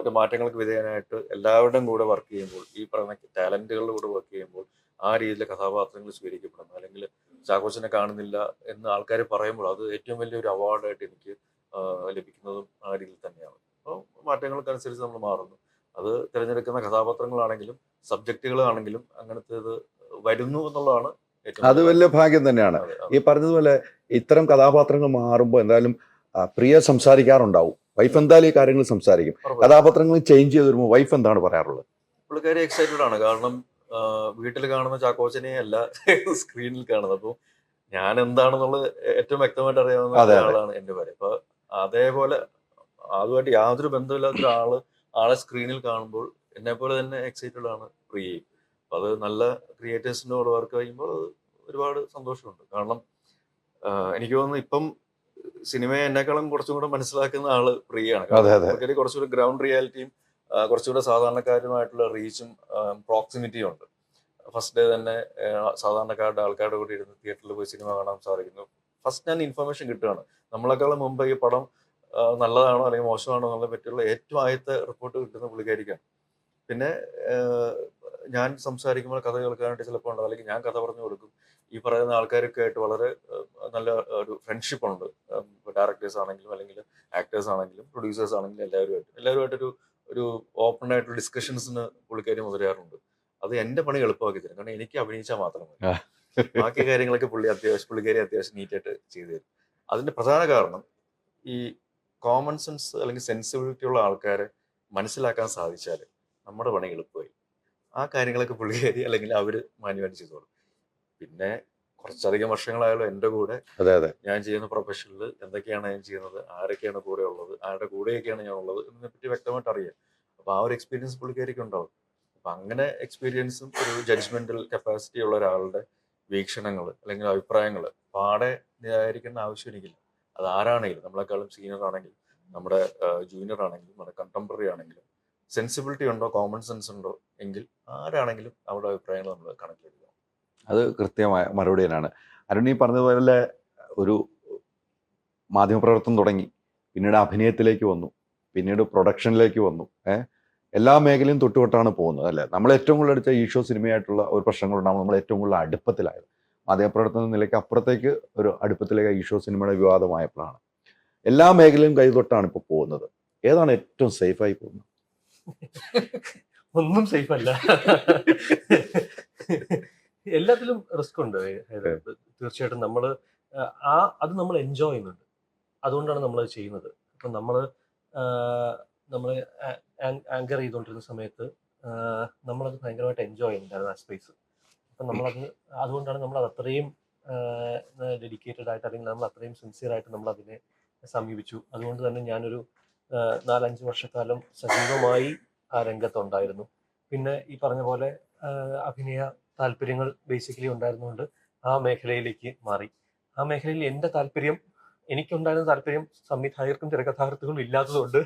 ഒരു മാറ്റങ്ങൾക്ക് വിധേയനായിട്ട് എല്ലാവരുടെയും കൂടെ വർക്ക് ചെയ്യുമ്പോൾ, ഈ പറയുന്ന ടാലന്റുകളുടെ കൂടെ വർക്ക് ചെയ്യുമ്പോൾ ആ രീതിയിലെ കഥാപാത്രങ്ങൾ സ്വീകരിക്കപ്പെടുന്നു. അല്ലെങ്കിൽ ചാക്കോച്ചനെ കാണുന്നില്ല എന്ന് ആൾക്കാർ പറയുമ്പോൾ അത് ഏറ്റവും വലിയൊരു അവാർഡായിട്ട് എനിക്ക് ലഭിക്കുന്നതും ആ രീതിയിൽ തന്നെയാണ്. അപ്പോൾ മാറ്റങ്ങൾക്കനുസരിച്ച് നമ്മൾ മാറുന്നു. അത് തിരഞ്ഞെടുക്കുന്ന കഥാപാത്രങ്ങളാണെങ്കിലും സബ്ജക്റ്റുകളാണെങ്കിലും അങ്ങനത്തേത് വരുന്നു എന്നുള്ളതാണ് ഏറ്റവും അത് വലിയ ഭാഗ്യം തന്നെയാണ്. അതെ, ഈ പറഞ്ഞതുപോലെ ഇത്തരം കഥാപാത്രങ്ങൾ മാറുമ്പോൾ എന്തായാലും പ്രിയ സംസാരിക്കാറുണ്ടാവും. വൈഫ് എന്തായാലും ഈ കാര്യങ്ങൾ സംസാരിക്കും. ഉറപ്പായിട്ടും. കഥാപാത്രങ്ങൾ ചേഞ്ച് ചെയ്ത് വരുമ്പോൾ വൈഫ് എന്താണ് പറയാറുള്ളത്? പുള്ളിക്കാരി എക്സൈറ്റഡ് ആണ്. കാരണം വീട്ടിൽ കാണുന്ന ചാക്കോച്ചനെ അല്ല സ്ക്രീനിൽ കാണുന്നത്. അപ്പോൾ ഞാൻ എന്താണെന്നുള്ളത് ഏറ്റവും വ്യക്തമായിട്ട് അറിയാവുന്ന അതെ, അതെ. ഒരാളാണ് എൻ്റെ പേര്. അപ്പൊ അതേപോലെ അതുമായിട്ട് യാതൊരു ബന്ധമില്ലാത്ത ആളെ സ്ക്രീനിൽ കാണുമ്പോൾ എന്നെ പോലെ തന്നെ എക്സൈറ്റഡ് ആണ് പ്രിയയും. അപ്പൊ അത് നല്ല ക്രിയേറ്റേഴ്സിൻ്റെ കൂടെ വർക്ക് ചെയ്യുമ്പോൾ അത് ഒരുപാട് സന്തോഷമുണ്ട്. കാരണം എനിക്ക് തോന്നുന്നു ഇപ്പം സിനിമയെ എന്നെക്കാളും കുറച്ചും കൂടെ മനസ്സിലാക്കുന്ന ആള് പ്രിയയാണ്. അതെ, അതെ. പുള്ളിക്കാരി കുറച്ചുകൂടെ ഗ്രൗണ്ട് റിയാലിറ്റിയും കുറച്ചുകൂടെ സാധാരണക്കാരുമായിട്ടുള്ള റീച്ചും പ്രോക്സിമിറ്റിയും ഉണ്ട്. ഫസ്റ്റ് ഡേ തന്നെ സാധാരണക്കാരുടെ ആൾക്കാരുടെ കൂടെ ഇരുന്ന് തിയേറ്ററിൽ പോയി സിനിമ കാണാൻ സാധിക്കുന്നു. ഫസ്റ്റ് ഞാൻ ഇൻഫർമേഷൻ കിട്ടുകയാണ്. നമ്മളെക്കാളും മുമ്പ് ഈ പടം നല്ലതാണോ അല്ലെങ്കിൽ മോശമാണോ എന്നുള്ള പറ്റിയുള്ള ഏറ്റവും ആദ്യത്തെ റിപ്പോർട്ട് കിട്ടുന്ന പുള്ളിക്കാരിക്കാണ്. പിന്നെ ഞാൻ സംസാരിക്കുമ്പോൾ കഥ കേൾക്കാനായിട്ട് ചിലപ്പോൾ ഉണ്ടാവും, അല്ലെങ്കിൽ ഞാൻ കഥ പറഞ്ഞു കൊടുക്കും. ഈ പറയുന്ന ആൾക്കാരൊക്കെ ആയിട്ട് വളരെ നല്ല ഒരു ഫ്രണ്ട്ഷിപ്പ് ഉണ്ട്. ഡയറക്ടേഴ്സ് ആണെങ്കിലും അല്ലെങ്കിൽ ആക്ടേഴ്സ് ആണെങ്കിലും പ്രൊഡ്യൂസേഴ്സ് ആണെങ്കിലും എല്ലാവരുമായിട്ടൊരു ഒരു ഓപ്പൺ ആയിട്ടുള്ള ഡിസ്കഷൻസിന് പുള്ളിക്കാരി മുതിരാറുണ്ട്. അത് എൻ്റെ പണി എളുപ്പമാക്കി തരും. കാരണം എനിക്ക് അഭിനയിച്ചാൽ മാത്രം മതി. ബാക്കി കാര്യങ്ങളൊക്കെ പുള്ളിക്കാരി അത്യാവശ്യം നീറ്റായിട്ട് ചെയ്തു തരും. അതിന്റെ പ്രധാന കാരണം ഈ കോമൺ സെൻസ് അല്ലെങ്കിൽ സെൻസിബിലിറ്റി ഉള്ള ആൾക്കാരെ മനസ്സിലാക്കാൻ സാധിച്ചാൽ നമ്മുടെ പണി എളുപ്പമായി. ആ കാര്യങ്ങളൊക്കെ പുള്ളിക്കാരി അല്ലെങ്കിൽ അവര് മാന്യമായിട്ട് ചെയ്തോളും. പിന്നെ കുറച്ചധികം വർഷങ്ങളായാലും എൻ്റെ കൂടെ അതെ, അതെ. ഞാൻ ചെയ്യുന്ന പ്രൊഫഷനിൽ എന്തൊക്കെയാണ് ഞാൻ ചെയ്യുന്നത്, ആരൊക്കെയാണ് കൂടെ ഉള്ളത്, ആരുടെ കൂടെയൊക്കെയാണ് ഞാൻ ഉള്ളത് എന്നതിനെ പറ്റി വ്യക്തമായിട്ട് അറിയാം. അപ്പൊ ആ ഒരു എക്സ്പീരിയൻസ് പുള്ളിക്കാരിക്ക് ഉണ്ടാവും. അപ്പൊ അങ്ങനെ എക്സ്പീരിയൻസും ഒരു ജഡ്ജ്മെന്റൽ കപ്പാസിറ്റി ഉള്ള ഒരാളുടെ വീക്ഷണങ്ങൾ അല്ലെങ്കിൽ അഭിപ്രായങ്ങൾ പാടെ നിരാകരിക്കേണ്ട ആവശ്യം എനിക്കില്ല. അത് ആരാണെങ്കിലും, നമ്മളെക്കാളും സീനിയർ ആണെങ്കിലും നമ്മുടെ ജൂനിയർ ആണെങ്കിലും നമ്മുടെ കണ്ടംപററി ആണെങ്കിലും സെൻസിബിലിറ്റി ഉണ്ടോ കോമൺ സെൻസ് ഉണ്ടോ എങ്കിൽ ആരാണെങ്കിലും അവരുടെ അഭിപ്രായങ്ങൾ നമ്മൾ കണക്കിലെടുക്കുക. അത് കൃത്യമായ മറുപടി തന്നെയാണ്. അരുൺ ഈ പറഞ്ഞതുപോലെ ഒരു മാധ്യമപ്രവർത്തനം തുടങ്ങി, പിന്നീട് അഭിനയത്തിലേക്ക് വന്നു, പിന്നീട് പ്രൊഡക്ഷനിലേക്ക് വന്നു. എല്ലാ മേഖലയും തൊട്ടുകൊട്ടാണ് പോകുന്നത്, അല്ലേ? നമ്മൾ ഏറ്റവും കൂടുതൽ അടുത്ത ഈഷോ സിനിമയായിട്ടുള്ള ഒരു പ്രശ്നങ്ങളുണ്ടാകുമ്പോൾ നമ്മൾ ഏറ്റവും കൂടുതൽ അടുപ്പത്തിലായത്. മാധ്യമപ്രവർത്തന നിലയ്ക്ക് അപ്പുറത്തേക്ക് ഒരു അടുപ്പത്തിലേക്ക് ഈഷോ സിനിമയുടെ വിവാദമായപ്പോഴാണ്. എല്ലാ മേഖലയും കൈതൊട്ടാണ് ഇപ്പോൾ പോകുന്നത്. ഏതാണ് ഏറ്റവും സേഫായി പോകുന്നത്? ഒന്നും സേഫ് അല്ല. എല്ലാത്തിലും റിസ്ക് ഉണ്ട്. തീർച്ചയായിട്ടും നമ്മൾ അത് നമ്മൾ എൻജോയ് ചെയ്യുന്നുണ്ട്. അതുകൊണ്ടാണ് നമ്മൾ ചെയ്യുന്നത്. ഇപ്പം നമ്മൾ ആങ്കർ ചെയ്തുകൊണ്ടിരുന്ന സമയത്ത് നമ്മളത് ഭയങ്കരമായിട്ട് എൻജോയ് ചെയ്യുന്നുണ്ടായിരുന്നു ആ സ്പേസ്. അപ്പം അതുകൊണ്ടാണ് നമ്മളത് അത്രയും ഡെഡിക്കേറ്റഡ് ആയിട്ട് അല്ലെങ്കിൽ നമ്മൾ അത്രയും സിൻസിയർ ആയിട്ട് നമ്മൾ അതിനെ സമീപിച്ചു. അതുകൊണ്ട് തന്നെ ഞാനൊരു 4-5 വർഷക്കാലം സജീവമായി ആ രംഗത്തുണ്ടായിരുന്നു. പിന്നെ ഈ പറഞ്ഞ പോലെ അഭിനയ താല്പര്യങ്ങൾ ബേസിക്കലി ഉണ്ടായിരുന്നുകൊണ്ട് ആ മേഖലയിലേക്ക് മാറി. ആ മേഖലയിൽ എൻ്റെ എനിക്കുണ്ടായിരുന്ന താല്പര്യം സംവിധായകർക്കും തിരക്കഥാകൃത്തുക്കളും ഇല്ലാത്തതുകൊണ്ട്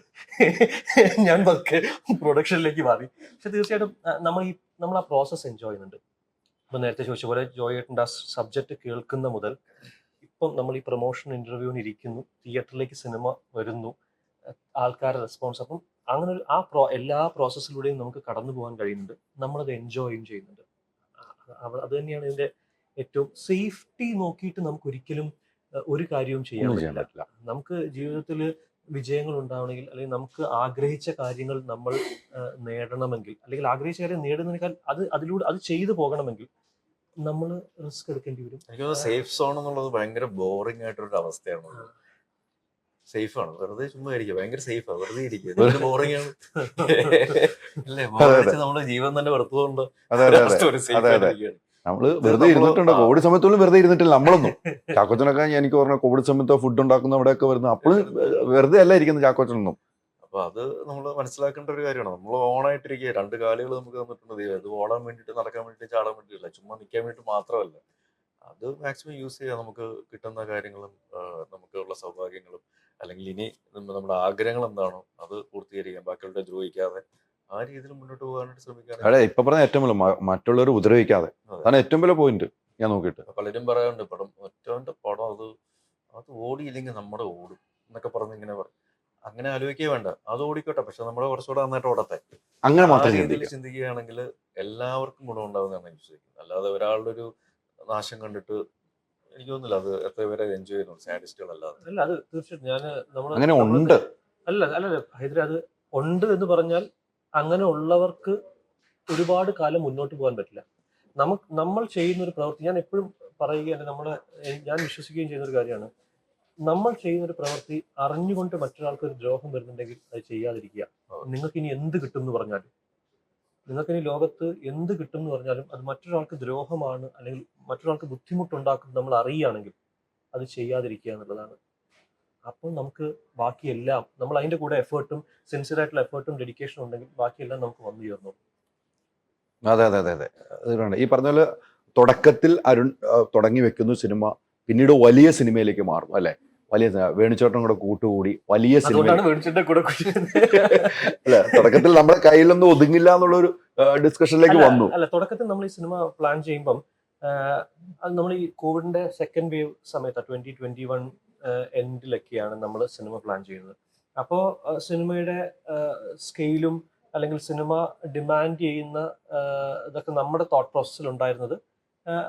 ഞാൻ പതുക്കെ പ്രൊഡക്ഷനിലേക്ക് മാറി. പക്ഷെ തീർച്ചയായിട്ടും നമ്മൾ ആ പ്രോസസ്സ് എൻജോയ് ചെയ്യുന്നുണ്ട്. ഇപ്പം നേരത്തെ ചോദിച്ച പോലെ ജോയേട്ടൻ്റെ ആ സബ്ജക്റ്റ് കേൾക്കുന്ന മുതൽ ഇപ്പം നമ്മൾ ഈ പ്രൊമോഷൻ ഇന്റർവ്യൂവിന് ഇരിക്കുന്നു, തിയേറ്ററിലേക്ക് സിനിമ വരുന്നു, ആൾക്കാരുടെ റെസ്പോൺസ്, അപ്പം അങ്ങനെ എല്ലാ പ്രോസസ്സിലൂടെയും നമുക്ക് കടന്നു പോകാൻ കഴിയുന്നുണ്ട്. നമ്മളത് എൻജോയും ചെയ്യുന്നുണ്ട്. അത് തന്നെയാണ് ഇതിന്റെ ഏറ്റവും സേഫ്റ്റി. നോക്കിയിട്ട് നമുക്ക് ഒരിക്കലും ഒരു കാര്യവും ചെയ്യാൻ പറ്റില്ല. നമുക്ക് ജീവിതത്തിൽ വിജയങ്ങൾ ഉണ്ടാവണമെങ്കിൽ അല്ലെങ്കിൽ നമുക്ക് ആഗ്രഹിച്ച കാര്യങ്ങൾ നമ്മൾ നേടണമെങ്കിൽ, അല്ലെങ്കിൽ ആഗ്രഹിച്ച കാര്യം നേടുന്നതിനേക്കാൾ അത് ചെയ്തു പോകണമെങ്കിൽ നമ്മൾ റിസ്ക് എടുക്കേണ്ടി വരും. എനിക്ക് സേഫ് സോൺ എന്നുള്ളത് ഭയങ്കര ബോറിംഗ് ആയിട്ടൊരു അവസ്ഥയാണ്. സേഫ് ആണ്, വെറുതെ ചുമ്മാ ഇരിക്കുക, ഭയങ്കര സേഫാണ്, വെറുതെ ഇരിക്കുക, ബോറിംഗ് ആണ് അല്ലേ? നമ്മുടെ ജീവൻ തന്നെ വെറുത്തുകൊണ്ട് നമ്മള് വെറുതെ ഇരുന്നിട്ടുണ്ട്. കോവിഡ് സമയത്തോളം വെറുതെ ഇരുന്നിട്ടില്ല നമ്മളൊന്നും. ചാക്കോച്ചനൊക്കെ എനിക്ക് പറഞ്ഞ കോവിഡ് സമയത്ത് ഫുഡ് ഉണ്ടാക്കുന്ന അവിടെയൊക്കെ വരുന്നത് അപ്പോഴും വെറുതെ അല്ല ഇരിക്കുന്നത് ചാക്കോച്ചനൊന്നും. അപ്പൊ അത് നമ്മൾ മനസ്സിലാക്കേണ്ട ഒരു കാര്യമാണ്. നമ്മൾ ഓണായിട്ടിരിക്കുക, രണ്ട് കാലുകൾ നമുക്ക് തന്നിട്ടുണ്ട് ദൈവം. ഇത് ഓടാൻ വേണ്ടിയിട്ട്, നടക്കാൻ വേണ്ടിയിട്ട്, ചാടാൻ വേണ്ടിയിട്ടില്ല, ചുമ്മാ നിൽക്കാൻ വേണ്ടി മാത്രമല്ല. അത് മാക്സിമം യൂസ് ചെയ്യുക. നമുക്ക് കിട്ടുന്ന കാര്യങ്ങളും നമുക്കുള്ള സൗഭാഗ്യങ്ങളും, അല്ലെങ്കിൽ ഇനി നമ്മുടെ ആഗ്രഹങ്ങൾ എന്താണോ അത് പൂർത്തീകരിക്കാൻ, ബാക്കിയുള്ളവരെ ദ്രോഹിക്കാതെ ആ രീതിയിൽ മുന്നോട്ട് പോകാനായിട്ട് ശ്രമിക്കുകയാണെങ്കിൽ. അതെ, ഇപ്പൊ പറഞ്ഞ ഏറ്റവും വലിയ മറ്റുള്ളവർ ഉപദ്രവിക്കാതെ, അതെ. അതാണ് ഏറ്റവും വലിയ പോയിന്റ് ഞാൻ നോക്കിയിട്ട്. പലരും പറയാറുണ്ട് പടം ഒറ്റവന്റെ പടം അത് ഓടിയില്ലെങ്കിൽ നമ്മുടെ ഓടും എന്നൊക്കെ പറഞ്ഞ് ഇങ്ങനെ പറയും. അങ്ങനെ ആലോചിക്കേ വേണ്ട, അത് ഓടിക്കോട്ടെ, പക്ഷെ നമ്മുടെ കുറച്ചുകൂടെ നന്നായിട്ട് ഓടത്തെ. അങ്ങനെ ആ മാത്രം രീതിയിൽ ചിന്തിക്കുക. ചിന്തിക്കുകയാണെങ്കിൽ എല്ലാവർക്കും ഗുണമുണ്ടാകുന്നതാണ് ഞാൻ വിശ്വസിക്കുന്നത്. അല്ലാതെ ഒരാളുടെ ഒരു നാശം കണ്ടിട്ട് എനിക്ക് തോന്നുന്നില്ല അത് എത്ര പേരെ എൻജോയ് ചെയ്യുന്നു, സാഡിസ്റ്റുകളല്ലാതെ. അല്ല, അത് തീർച്ചയായിട്ടും ഞാൻ അങ്ങനെ ഉണ്ട്. അല്ല ഹൈദര, അത് ഉണ്ട് എന്ന് പറഞ്ഞാൽ അങ്ങനെ ഉള്ളവർക്ക് ഒരുപാട് കാലം മുന്നോട്ട് പോകാൻ പറ്റില്ല. നമ്മൾ ചെയ്യുന്ന ഒരു പ്രവൃത്തി, ഞാൻ എപ്പോഴും പറയുകയാണ്, ഞാൻ വിശ്വസിക്കുകയും ചെയ്യുന്ന ഒരു കാര്യമാണ്, നമ്മൾ ചെയ്യുന്ന ഒരു പ്രവൃത്തി അറിഞ്ഞുകൊണ്ട് മറ്റൊരാൾക്ക് ഒരു ദ്രോഹം വരുന്നുണ്ടെങ്കിൽ അത് ചെയ്യാതിരിക്കുക. നിങ്ങൾക്ക് ഇനി എന്ത് കിട്ടും എന്ന് പറഞ്ഞാലും, നിങ്ങൾക്കിനി ലോകത്ത് എന്ത് കിട്ടും എന്ന് പറഞ്ഞാലും അത് മറ്റൊരാൾക്ക് ദ്രോഹമാണ് അല്ലെങ്കിൽ മറ്റൊരാൾക്ക് ബുദ്ധിമുട്ടുണ്ടാക്കും നമ്മൾ അറിയുകയാണെങ്കിൽ അത് ചെയ്യാതിരിക്കുക എന്നുള്ളതാണ്. അപ്പോൾ നമുക്ക് ബാക്കിയെല്ലാം, നമ്മൾ അതിന്റെ കൂടെ എഫേർട്ടും, സിൻസിയർ ആയിട്ടുള്ള എഫേർട്ടും ഡെഡിക്കേഷനും ഉണ്ടെങ്കിൽ ബാക്കിയെല്ലാം നമുക്ക് വന്നു ചേർന്നു. അതെ അതെ അതെ അതെ, അതുകൊണ്ടാണ് ഈ പറഞ്ഞ പോലെ തുടക്കത്തിൽ അരുൺ തുടങ്ങി വെക്കുന്ന സിനിമ പിന്നീട് വലിയ സിനിമയിലേക്ക് മാറും അല്ലെ. വലിയ വേണുചേട്ടനും കൂടെ കൂട്ടുകൂടി വലിയ സിനിമ അതുകൊണ്ടാണ് വേണിച്ചിട്ട് കൂടെ അല്ലെ. തുടക്കത്തിൽ നമ്മുടെ കയ്യിലൊന്നും ഒതുങ്ങില്ല എന്നുള്ളൊരു ഡിസ്കഷനിലേക്ക് വന്നു. അല്ല, തുടക്കത്തിൽ നമ്മൾ ഈ സിനിമ പ്ലാൻ ചെയ്യുമ്പം അത് നമ്മൾ ഈ കോവിഡിന്റെ സെക്കൻഡ് വേവ് സമയത്ത് 2021 എൻഡിലൊക്കെയാണ് നമ്മൾ സിനിമ പ്ലാൻ ചെയ്യുന്നത്. അപ്പോൾ സിനിമയുടെ സ്കെയിലും അല്ലെങ്കിൽ സിനിമ ഡിമാൻഡ് ചെയ്യുന്ന ഇതൊക്കെ നമ്മുടെ തോട്ട് പ്രോസസ്സിൽ ഉണ്ടായിരുന്നത്